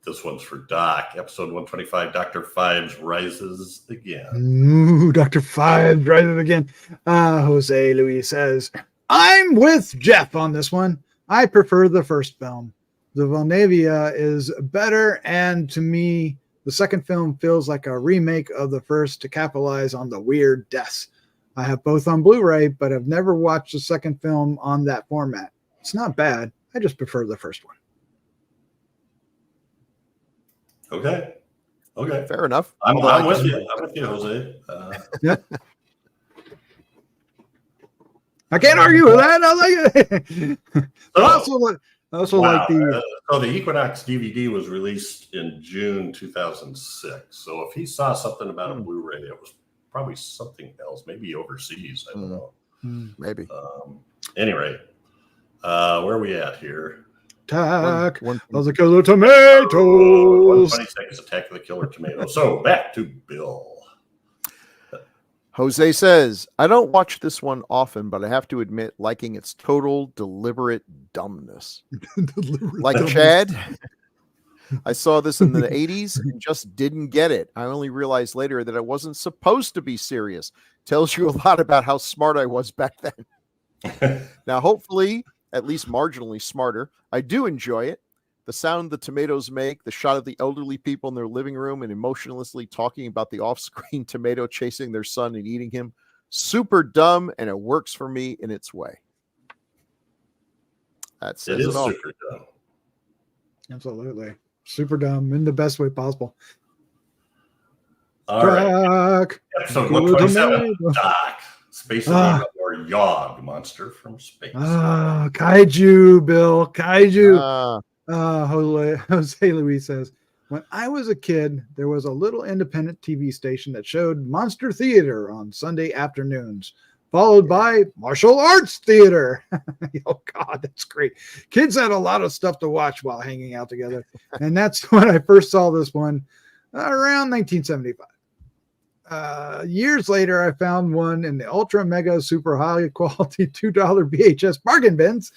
This one's for Doc. Episode 125, Dr. Fives Rises Again. Ooh, Dr. Fives Rises Again. Jose Luis says, I'm with Jeff on this one. I prefer the first film. The Valnavia is better, and to me, the second film feels like a remake of the first to capitalize on the weird deaths. I have both on Blu-ray, but have never watched the second film on that format. It's not bad. I just prefer the first one. Okay. Fair enough. I'm with you. I'm with you, Jose. Yeah. I can't argue with that. I like it. So the Equinox DVD was released in June 2006. So if he saw something about a Blu-ray, it was probably something else, maybe overseas. I don't know. Maybe. Anyway, where are we at here? Attack of the Killer Tomatoes. 126, Attack of the Killer Tomatoes. So back to Bill. Jose says, I don't watch this one often, but I have to admit liking its total deliberate dumbness. Chad, I saw this in the 80s and just didn't get it. I only realized later that it wasn't supposed to be serious. Tells you a lot about how smart I was back then. Now, hopefully, at least marginally smarter. I do enjoy it. The sound the tomatoes make, the shot of the elderly people in their living room and emotionlessly talking about the off-screen tomato chasing their son and eating him. Super dumb, and it works for me in its way. That says it all. Super dumb. Absolutely. Super dumb in the best way possible. All right. Episode 127, Doc. Space Elite or Yog, monster from space. Kaiju, Bill. Kaiju. Jose Luis says, when I was a kid, there was a little independent TV station that showed Monster Theater on Sunday afternoons, followed by Martial Arts Theater. Oh, God, that's great. Kids had a lot of stuff to watch while hanging out together. And that's when I first saw this one around 1975. Years later, I found one in the ultra mega super high quality $2 VHS bargain bins.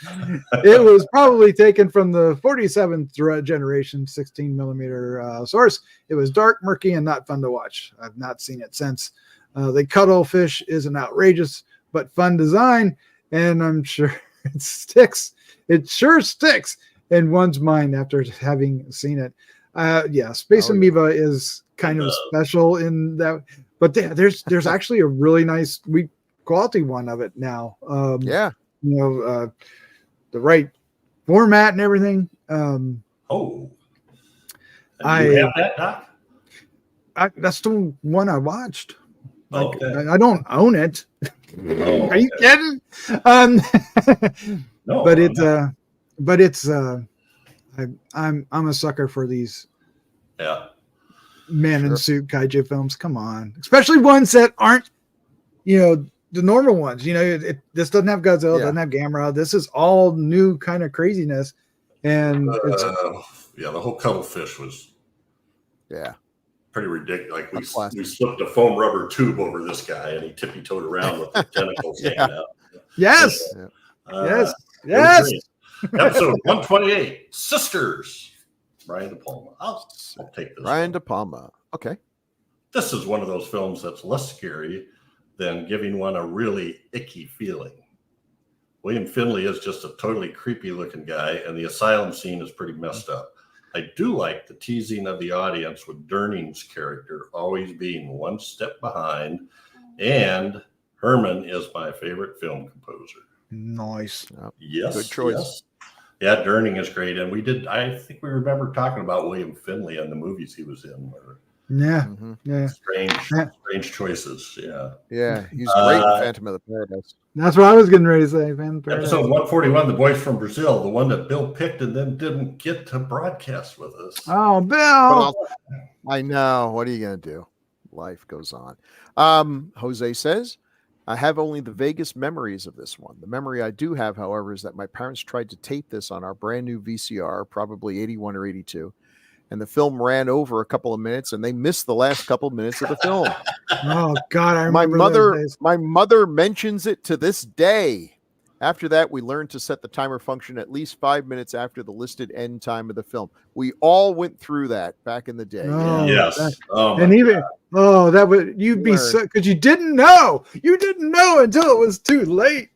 It was probably taken from the 47th generation 16 millimeter source. It was dark, murky, and not fun to watch. I've not seen it since. The cuttlefish is an outrageous but fun design, and I'm sure it sticks. It sure sticks. in one's mind after having seen it. Yeah, Space Amoeba is kind of special in that, but there's actually a really nice quality one of it now. Yeah, the right format and everything. You have that, Doc? That's the one I watched. Okay. I don't own it. Oh, Are you kidding? No, but it's I'm a sucker for these man in suit kaiju films. Come on, especially ones that aren't the normal ones. This doesn't have Godzilla, doesn't have Gamera. This is all new kind of craziness, and the whole cuttlefish was pretty ridiculous. Like we slipped a foam rubber tube over this guy, and he tippy-toed around with the tentacles hanging out. Yes. Episode 128, Sisters. Brian De Palma. I'll take this. Brian De Palma. Okay. This is one of those films that's less scary than giving one a really icky feeling. William Finley is just a totally creepy looking guy, and the asylum scene is pretty messed up. I do like the teasing of the audience with Durning's character always being one step behind, and Herman is my favorite film composer. Nice. Yes. Good choice. Yes. Yeah, Durning is great. And I think we remember talking about William Finley and the movies he was in. Strange choices. Yeah. Yeah, he's great in Phantom of the Paradise. That's what I was getting ready to say, Phantom of the Paradise. Episode 141, The Boys from Brazil, the one that Bill picked and then didn't get to broadcast with us. Oh, Bill. I know. What are you going to do? Life goes on. Jose says, I have only the vaguest memories of this one. The memory I do have, however, is that my parents tried to tape this on our brand new VCR, probably 81 or 82. And the film ran over a couple of minutes, and they missed the last couple of minutes of the film. Oh God, I remember my mother mentions it to this day. After that, we learned to set the timer function at least 5 minutes after the listed end time of the film. We all went through that back in the day. Oh, yes. That would you'd be so because you didn't know until it was too late.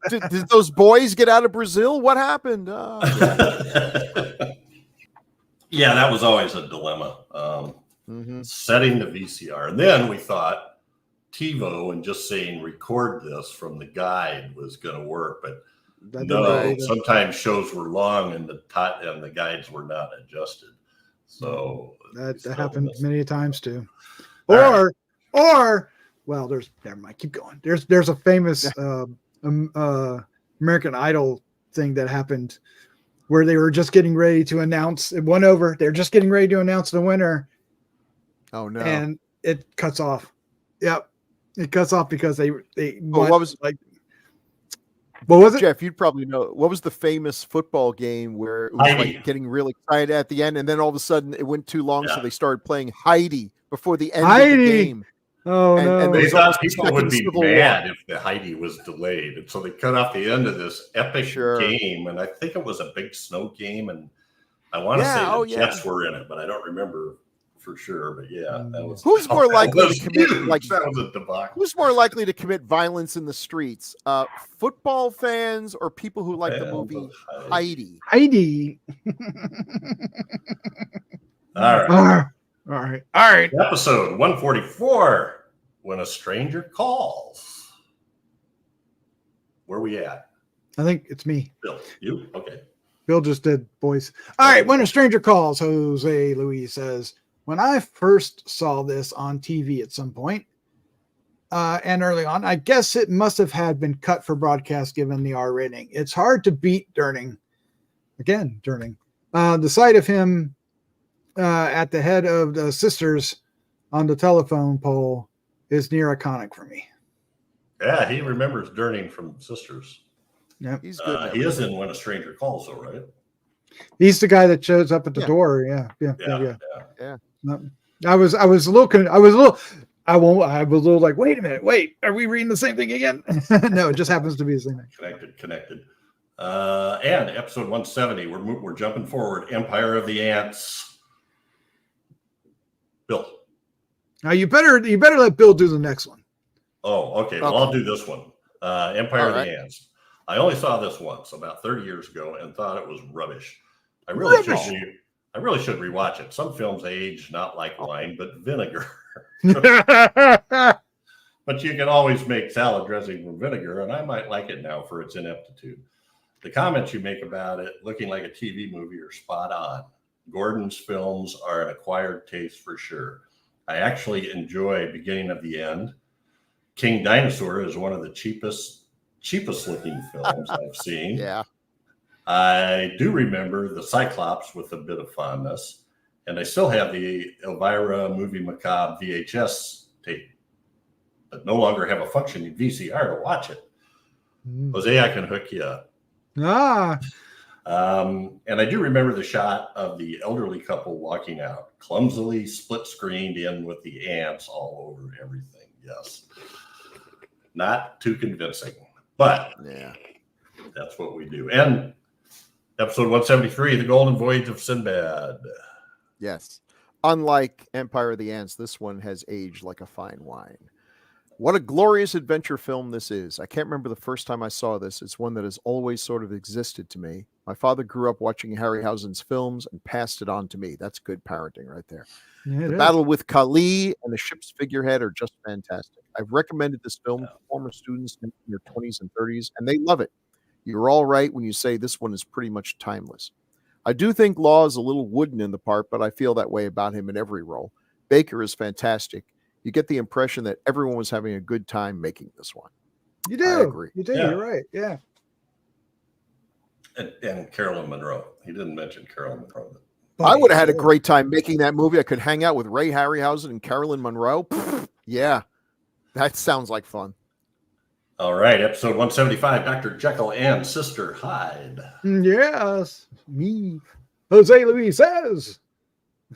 Did those boys get out of Brazil? What happened? Yeah, that was always a dilemma. Setting the VCR. And then we thought TiVo and just saying record this from the guide was going to work. But sometimes shows were long and the guides were not adjusted. So that happened many times too. Never mind, keep going. There's a famous American Idol thing that happened where they were just getting ready to announce it went over. They're just getting ready to announce the winner. Oh no. And it cuts off. Yep. It cuts off because what was it? Jeff, you'd probably know. What was the famous football game where it was like getting really excited at the end, and then all of a sudden it went too long, so they started playing Heidi before the end of the game. Oh, no. And they thought people would be mad if the Heidi was delayed. And so they cut off the end of this epic game. And I think it was a big snow game. And I want to say the Jets were in it, but I don't remember for sure. But that was. Who's more likely to commit that was a debacle. Who's more likely to commit violence in the streets? Football fans or people who like the movie Heidi? Heidi. All right. All right. Episode 144, When a Stranger Calls. Where we at? I think it's me. Bill, you? Okay. Bill just did, boys. All right, When a Stranger Calls, Jose Luis says, when I first saw this on TV at some point, and early on, I guess it must have been cut for broadcast given the R rating. It's hard to beat Durning. Again, Durning. The sight of him at the head of the sisters on the telephone pole is near iconic for me. Yeah, he remembers Durning from Sisters. Yeah, he's good. He is in When a Stranger Calls, though, right? He's the guy that shows up at the door. Yeah. I was a little like, wait a minute, are we reading the same thing again? No, it just happens to be the same thing. Connected. And episode 170, we're jumping forward. Empire of the Ants. Bill. Now you better let Bill do the next one. Oh, okay. Well, I'll do this one. Empire of the Ants. I only saw this once about 30 years ago and thought it was rubbish. I really should rewatch it. Some films age not like wine, but vinegar. But you can always make salad dressing from vinegar, and I might like it now for its ineptitude. The comments you make about it looking like a TV movie are spot on. Gordon's films are an acquired taste for sure. I actually enjoy Beginning of the End. King Dinosaur is one of the cheapest looking films I've seen. Yeah. I do remember the Cyclops with a bit of fondness, and I still have the Elvira Movie Macabre VHS tape, but no longer have a functioning VCR to watch it. Jose, I can hook you up. And I do remember the shot of the elderly couple walking out, clumsily split screened in with the ants all over everything. Yes. Not too convincing, but yeah, that's what we do. And episode 173, The Golden Voyage of Sinbad. Yes. Unlike Empire of the Ants, this one has aged like a fine wine. What a glorious adventure film this is. I can't remember the first time I saw this. It's one that has always sort of existed to me. My father grew up watching Harryhausen's films and passed it on to me. That's good parenting right there. The battle with Kali and the ship's figurehead are just fantastic. I've recommended this film to former students in their 20s and 30s, and they love it. You're all right when you say this one is pretty much timeless. I do think Law is a little wooden in the part, but I feel that way about him in every role. Baker is fantastic. You get the impression that everyone was having a good time making this one. You do. I agree. You do. Yeah. You're right. Yeah. And Carolyn Monroe. He didn't mention Carolyn Monroe. I would have had a great time making that movie. I could hang out with Ray Harryhausen and Carolyn Monroe. Yeah, that sounds like fun. All right, episode 175, Dr. Jekyll and Sister Hyde. Yes, me. Jose Luis says.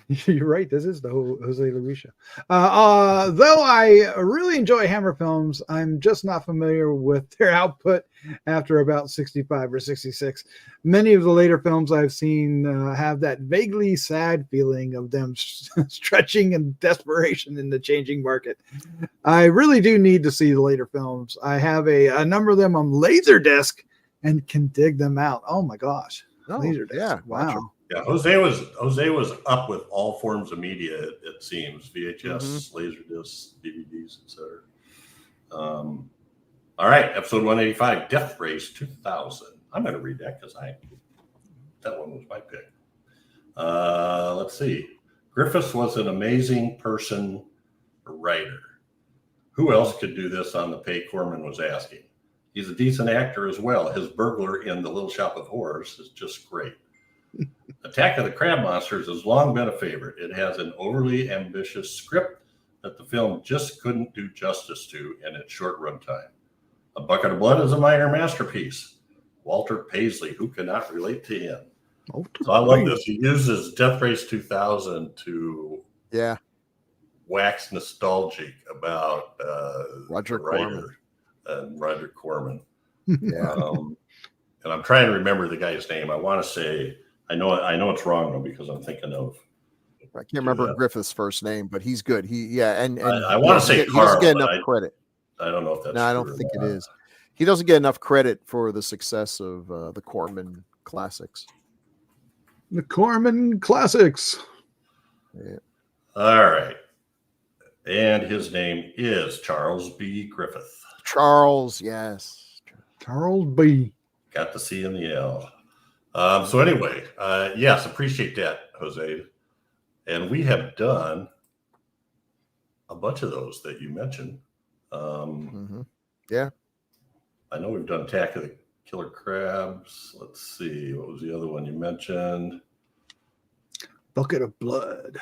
You're right. This is the Jose Luis show. Though I really enjoy Hammer films, I'm just not familiar with their output after about 65 or 66. Many of the later films I've seen have that vaguely sad feeling of them stretching in desperation in the changing market. I really do need to see the later films. I have a number of them on Laserdisc and can dig them out. Oh my gosh. Laserdisc. Yeah. Wow. Yeah, Jose was up with all forms of media, it seems. VHS, Laserdisc, DVDs, etc. All right, episode 185, Death Race 2000. I'm going to read that because that one was my pick. Let's see. Griffiths was an amazing person, a writer. Who else could do this on the pay Corman was asking? He's a decent actor as well. His burglar in The Little Shop of Horrors is just great. Attack of the Crab Monsters has long been a favorite. It has an overly ambitious script that the film just couldn't do justice to in its short runtime. A Bucket of Blood is a minor masterpiece. Walter Paisley, who cannot relate to him? So I love this. He uses Death Race 2000 to wax nostalgic about Roger Corman. And Roger Corman. Yeah. And I'm trying to remember the guy's name. I want to say, I know it's wrong though because I'm thinking of. I can't remember Griffith's first name, but he's good. And I want to say he Carl, doesn't get enough credit. I don't know if that's. No, I don't think it is. He doesn't get enough credit for the success of the Corman classics. The Corman classics. Yeah. All right, and his name is Charles B. Griffith. Charles, yes. Charles B. Got the C and the L. So anyway, yes, appreciate that, Jose. And we have done a bunch of those that you mentioned. Yeah. I know we've done Attack of the Killer Crabs. Let's see. What was the other one you mentioned? Bucket of Blood.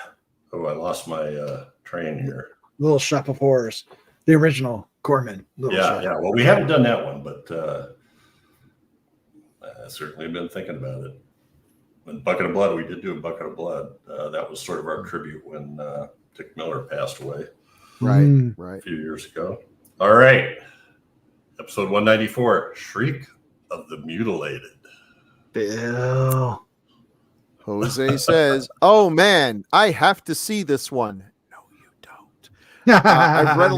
Oh, I lost my train here. Little Shop of Horrors. The original Corman. Yeah. Well, we haven't done that one, but I've certainly been thinking about it. And Bucket of Blood, we did do a Bucket of Blood. That was sort of our tribute when Dick Miller passed away. Right. A few years ago. All right. Episode 194, Shriek of the Mutilated. Bill. Jose says, "Oh man, I have to see this one." No, you don't. I've read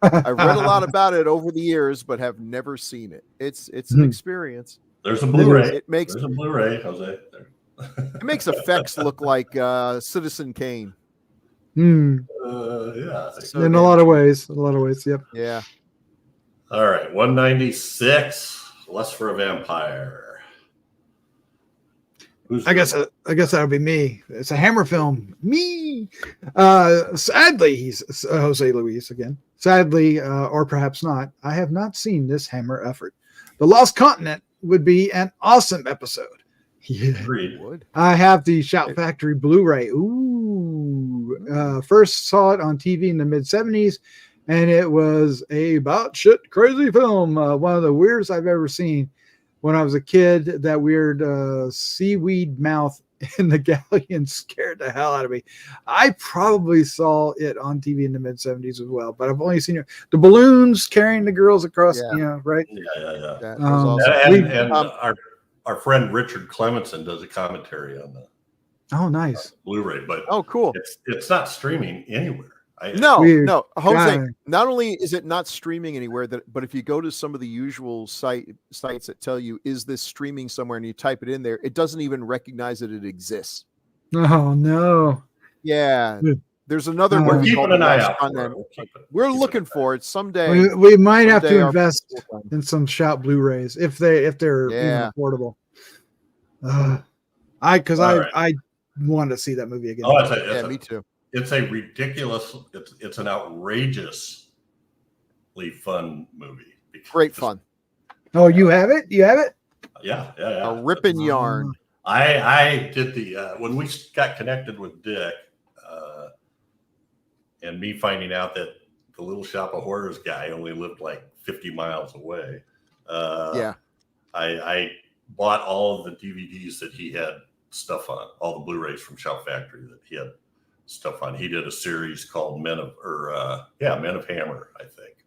I've read a lot about it over the years, but have never seen it. It's an experience. There's a Blu-ray. There's a Blu-ray, Jose. It makes effects look like Citizen Kane. Yeah. So in a lot of ways. Yep. Yeah. All right. 196. Lust for a Vampire. I guess that would be me. It's a Hammer film. Me. Sadly, he's Jose Luis again. Sadly, or perhaps not, I have not seen this Hammer effort. The Lost Continent would be an awesome episode. Yeah. Agreed. I have the Shout Factory Blu-ray. Ooh. First saw it on TV in the mid-70s, and it was a batshit crazy film. One of the weirdest I've ever seen. When I was a kid, that weird seaweed mouth in the galleon scared the hell out of me. I probably saw it on TV in the mid-70s as well, but I've only seen it. The balloons carrying the girls across, right? Yeah. That was awesome. Our friend Richard Clementson does a commentary on the nice Blu-ray, but cool. It's not streaming anywhere. No, Jose. Not only is it not streaming anywhere, but if you go to some of the usual sites that tell you, is this streaming somewhere, and you type it in there, it doesn't even recognize that it exists. Oh no. Yeah. There's another. We're keeping an eye out for it. We're looking for it someday. We might have to invest in some Shout Blu-rays if they're even affordable. I want to see that movie again. Oh, me too. It's a ridiculous. It's an outrageously fun movie. Great fun. Oh, you have it? Yeah. A ripping yarn. I did the when we got connected with Dick, and me finding out that the Little Shop of Horrors guy only lived like 50 miles away. I bought all of the DVDs that he had stuff on, all the Blu-rays from Shout Factory that he had stuff on. He did a series called Men of Hammer, I think,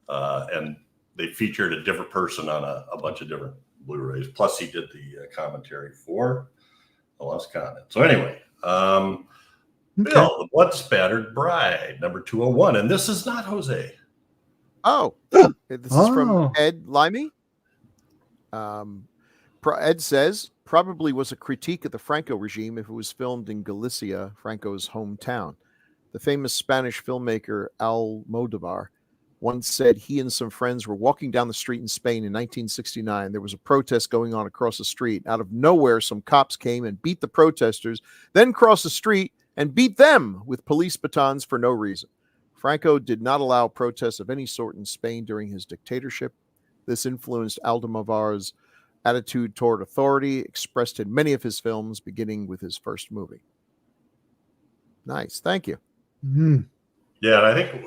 and they featured a different person on a bunch of different Blu-rays. Plus, he did the commentary for The Lost Continent. So anyway, Bill, The Blood Spattered Bride, number 201, and this is not Jose. Oh, this is from Ed Limey. Ed says, probably was a critique of the Franco regime if it was filmed in Galicia, Franco's hometown. The famous Spanish filmmaker Almodóvar once said he and some friends were walking down the street in Spain in 1969. There was a protest going on across the street. Out of nowhere, some cops came and beat the protesters, then crossed the street and beat them with police batons for no reason. Franco did not allow protests of any sort in Spain during his dictatorship. This influenced Almodóvar's attitude toward authority, expressed in many of his films, beginning with his first movie. Nice. Thank you. Mm-hmm. Yeah, and I think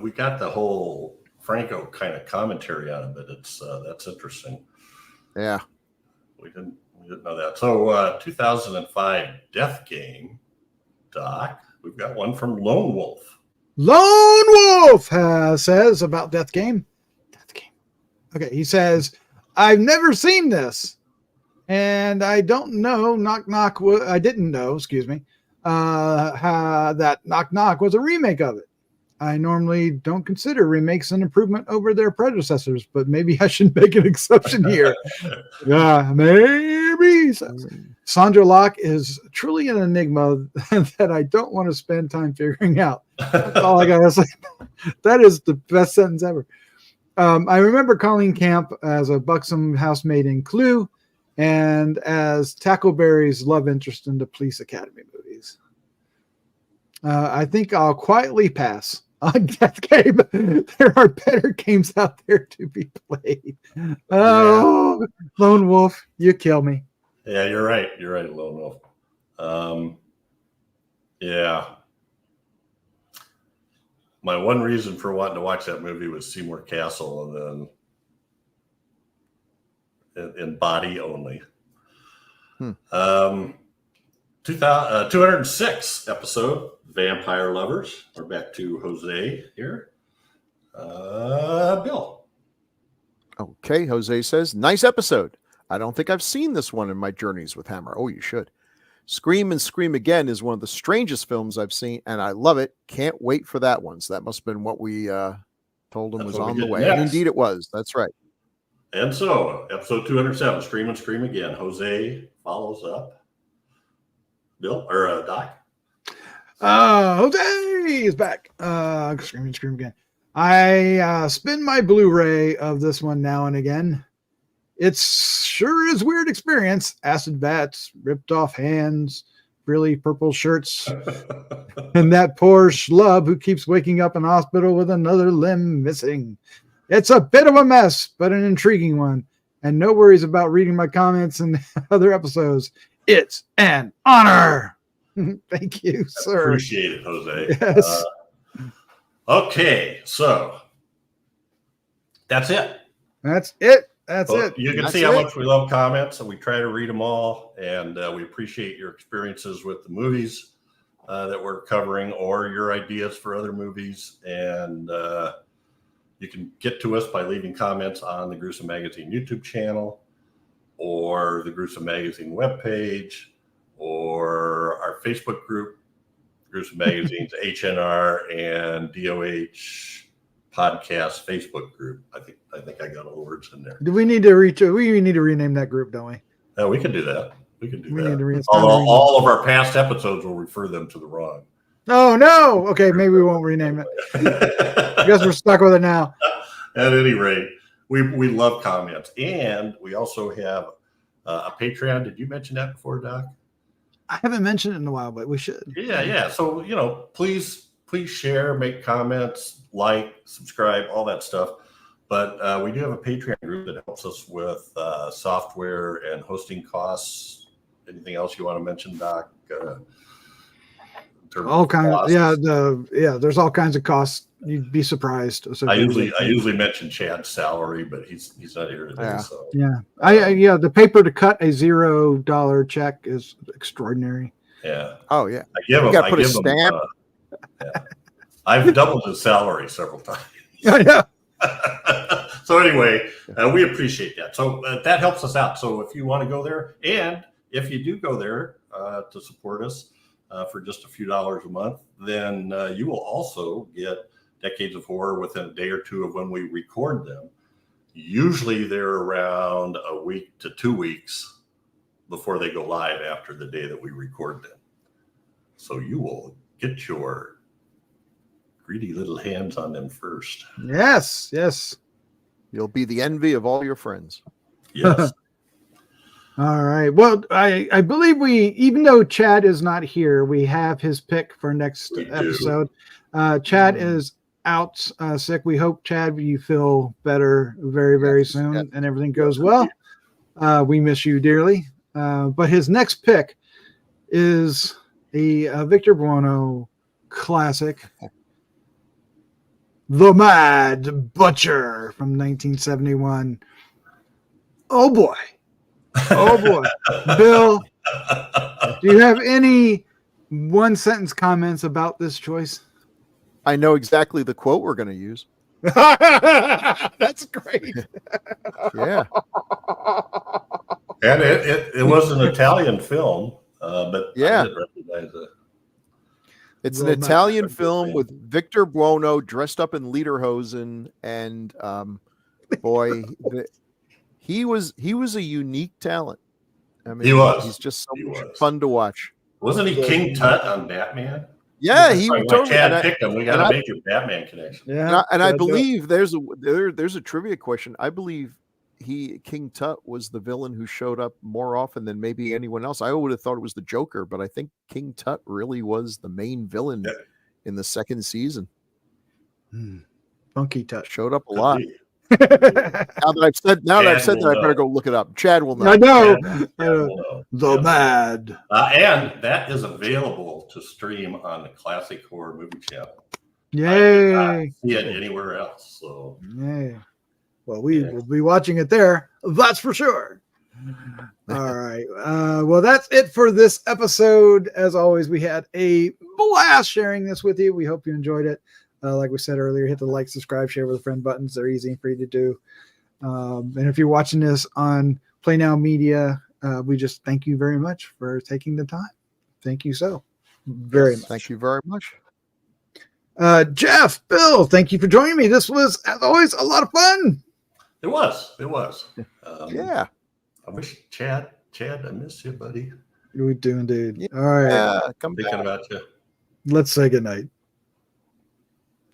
we got the whole Franco kind of commentary on it, but it's that's interesting. Yeah. We didn't know that. So 2005 Death Game, Doc. We've got one from Lone Wolf. Lone Wolf says about Death Game. Okay, he says, I've never seen this, and I don't know. I didn't know. Excuse me. That Knock Knock was a remake of it. I normally don't consider remakes an improvement over their predecessors, but maybe I should make an exception here. Yeah, maybe. Sandra Locke is truly an enigma that I don't want to spend time figuring out. That's all I gotta say. That is the best sentence ever. I remember Colleen Camp as a buxom housemaid in Clue and as Tackleberry's love interest in the Police Academy movies. I think I'll quietly pass on Death Game. There are better games out there to be played. Oh, Lone Wolf, you kill me. Yeah, you're right. You're right, Lone Wolf. Yeah. My one reason for wanting to watch that movie was Seymour Castle, and then in body only. 206 episode, Vampire Lovers. We're back to Jose here. Bill. Okay, Jose says, nice episode. I don't think I've seen this one in my journeys with Hammer. Oh, you should. Scream and Scream Again is one of the strangest films I've seen, and I love it. Can't wait for that one. So that must have been what we told him was on the way. Next. And indeed it was. That's right. And so, episode 207, Scream and Scream Again. Jose follows up. Bill or Doc? Jose is back. Scream and Scream Again. I spin my Blu-ray of this one now and again. It's sure is weird experience. Acid bats, ripped off hands, really purple shirts, and that poor schlub who keeps waking up in hospital with another limb missing. It's a bit of a mess, but an intriguing one. And no worries about reading my comments and other episodes. It's an honor. Thank you, sir. Appreciate it, Jose. Yes. Okay, so that's it. That's it. That's well, it. You can That's see how it. much we love comments, and we try to read them all. And we appreciate your experiences with the movies that we're covering, or your ideas for other movies. And you can get to us by leaving comments on the Gruesome Magazine YouTube channel, or the Gruesome Magazine webpage, or our Facebook group, Gruesome Magazine's HNR and DOH podcast Facebook group. I think I got all the words in there. Do we need to we need to rename that group, don't we? No, we can do that. We can do We that. need to Although all of our past episodes will refer them to the wrong. Oh no. Okay, maybe we won't rename it. I guess we're stuck with it now. At any rate, we love comments, and we also have a Patreon. Did you mention that before, Doc? I haven't mentioned it in a while, but we should. Yeah. So please share, make comments, like, subscribe, all that stuff. But we do have a Patreon group that helps us with software and hosting costs. Anything else you want to mention, Doc? All kinds. Yeah. There's all kinds of costs. You'd be surprised. I usually mention Chad's salary, but he's not here today. Yeah. So the paper to cut a $0 check is extraordinary. yeah. Oh yeah. I give him. You gotta put a stamp. I've doubled his salary several times. Yeah. So anyway, we appreciate that. So that helps us out. So if you want to go there, and if you do go there to support us for just a few dollars a month, then you will also get Decades of Horror within a day or two of when we record them. Usually they're around a week to 2 weeks before they go live after the day that we record them. So you will get your greedy little hands on them first. Yes. You'll be the envy of all your friends. Yes. All right. Well, I believe even though Chad is not here, we have his pick for next episode. Chad is out sick. We hope, Chad, you feel better very, very soon and everything goes well. We miss you dearly. But his next pick is a Victor Buono classic, The Mad Butcher from 1971. Oh boy. Bill, do you have any one-sentence comments about this choice? I know exactly the quote we're going to use. That's great. Yeah. And it was an Italian film, but yeah. I did recognize it. It's an Italian film with Victor Buono dressed up in lederhosen, and boy, he was a unique talent. I mean, he's just so much fun to watch. Wasn't he King Tut on Batman? Yeah, he was totally. Chad picked him. We got to make your Batman connection. Yeah, and I believe there's a trivia question. I believe King Tut was the villain who showed up more often than maybe anyone else. I would have thought it was the Joker, but I think King Tut really was the main villain in the second season. Funky Tut showed up a lot. Now that I've said that, I better go look it up. Chad will know. I know. The Mad. And that is available to stream on the Classic Horror Movie Channel. Yay. I did not see it anywhere else. So yay. Well, we will be watching it there. That's for sure. All right. Well, that's it for this episode. As always, we had a blast sharing this with you. We hope you enjoyed it. Like we said earlier, hit the like, subscribe, share with a friend buttons. They're easy and free to do. And if you're watching this on Play Now Media we just thank you very much for taking the time. Thank you so very much. Thank you very much. Jeff, Bill, thank you for joining me. This was, as always, a lot of fun. It was. Yeah. I wish Chad, I miss you, buddy. We do indeed. Yeah. All right. Come Thinking back. about you. Let's say goodnight.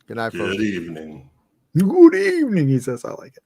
Good night, folks. Good evening. Good evening, he says. I like it.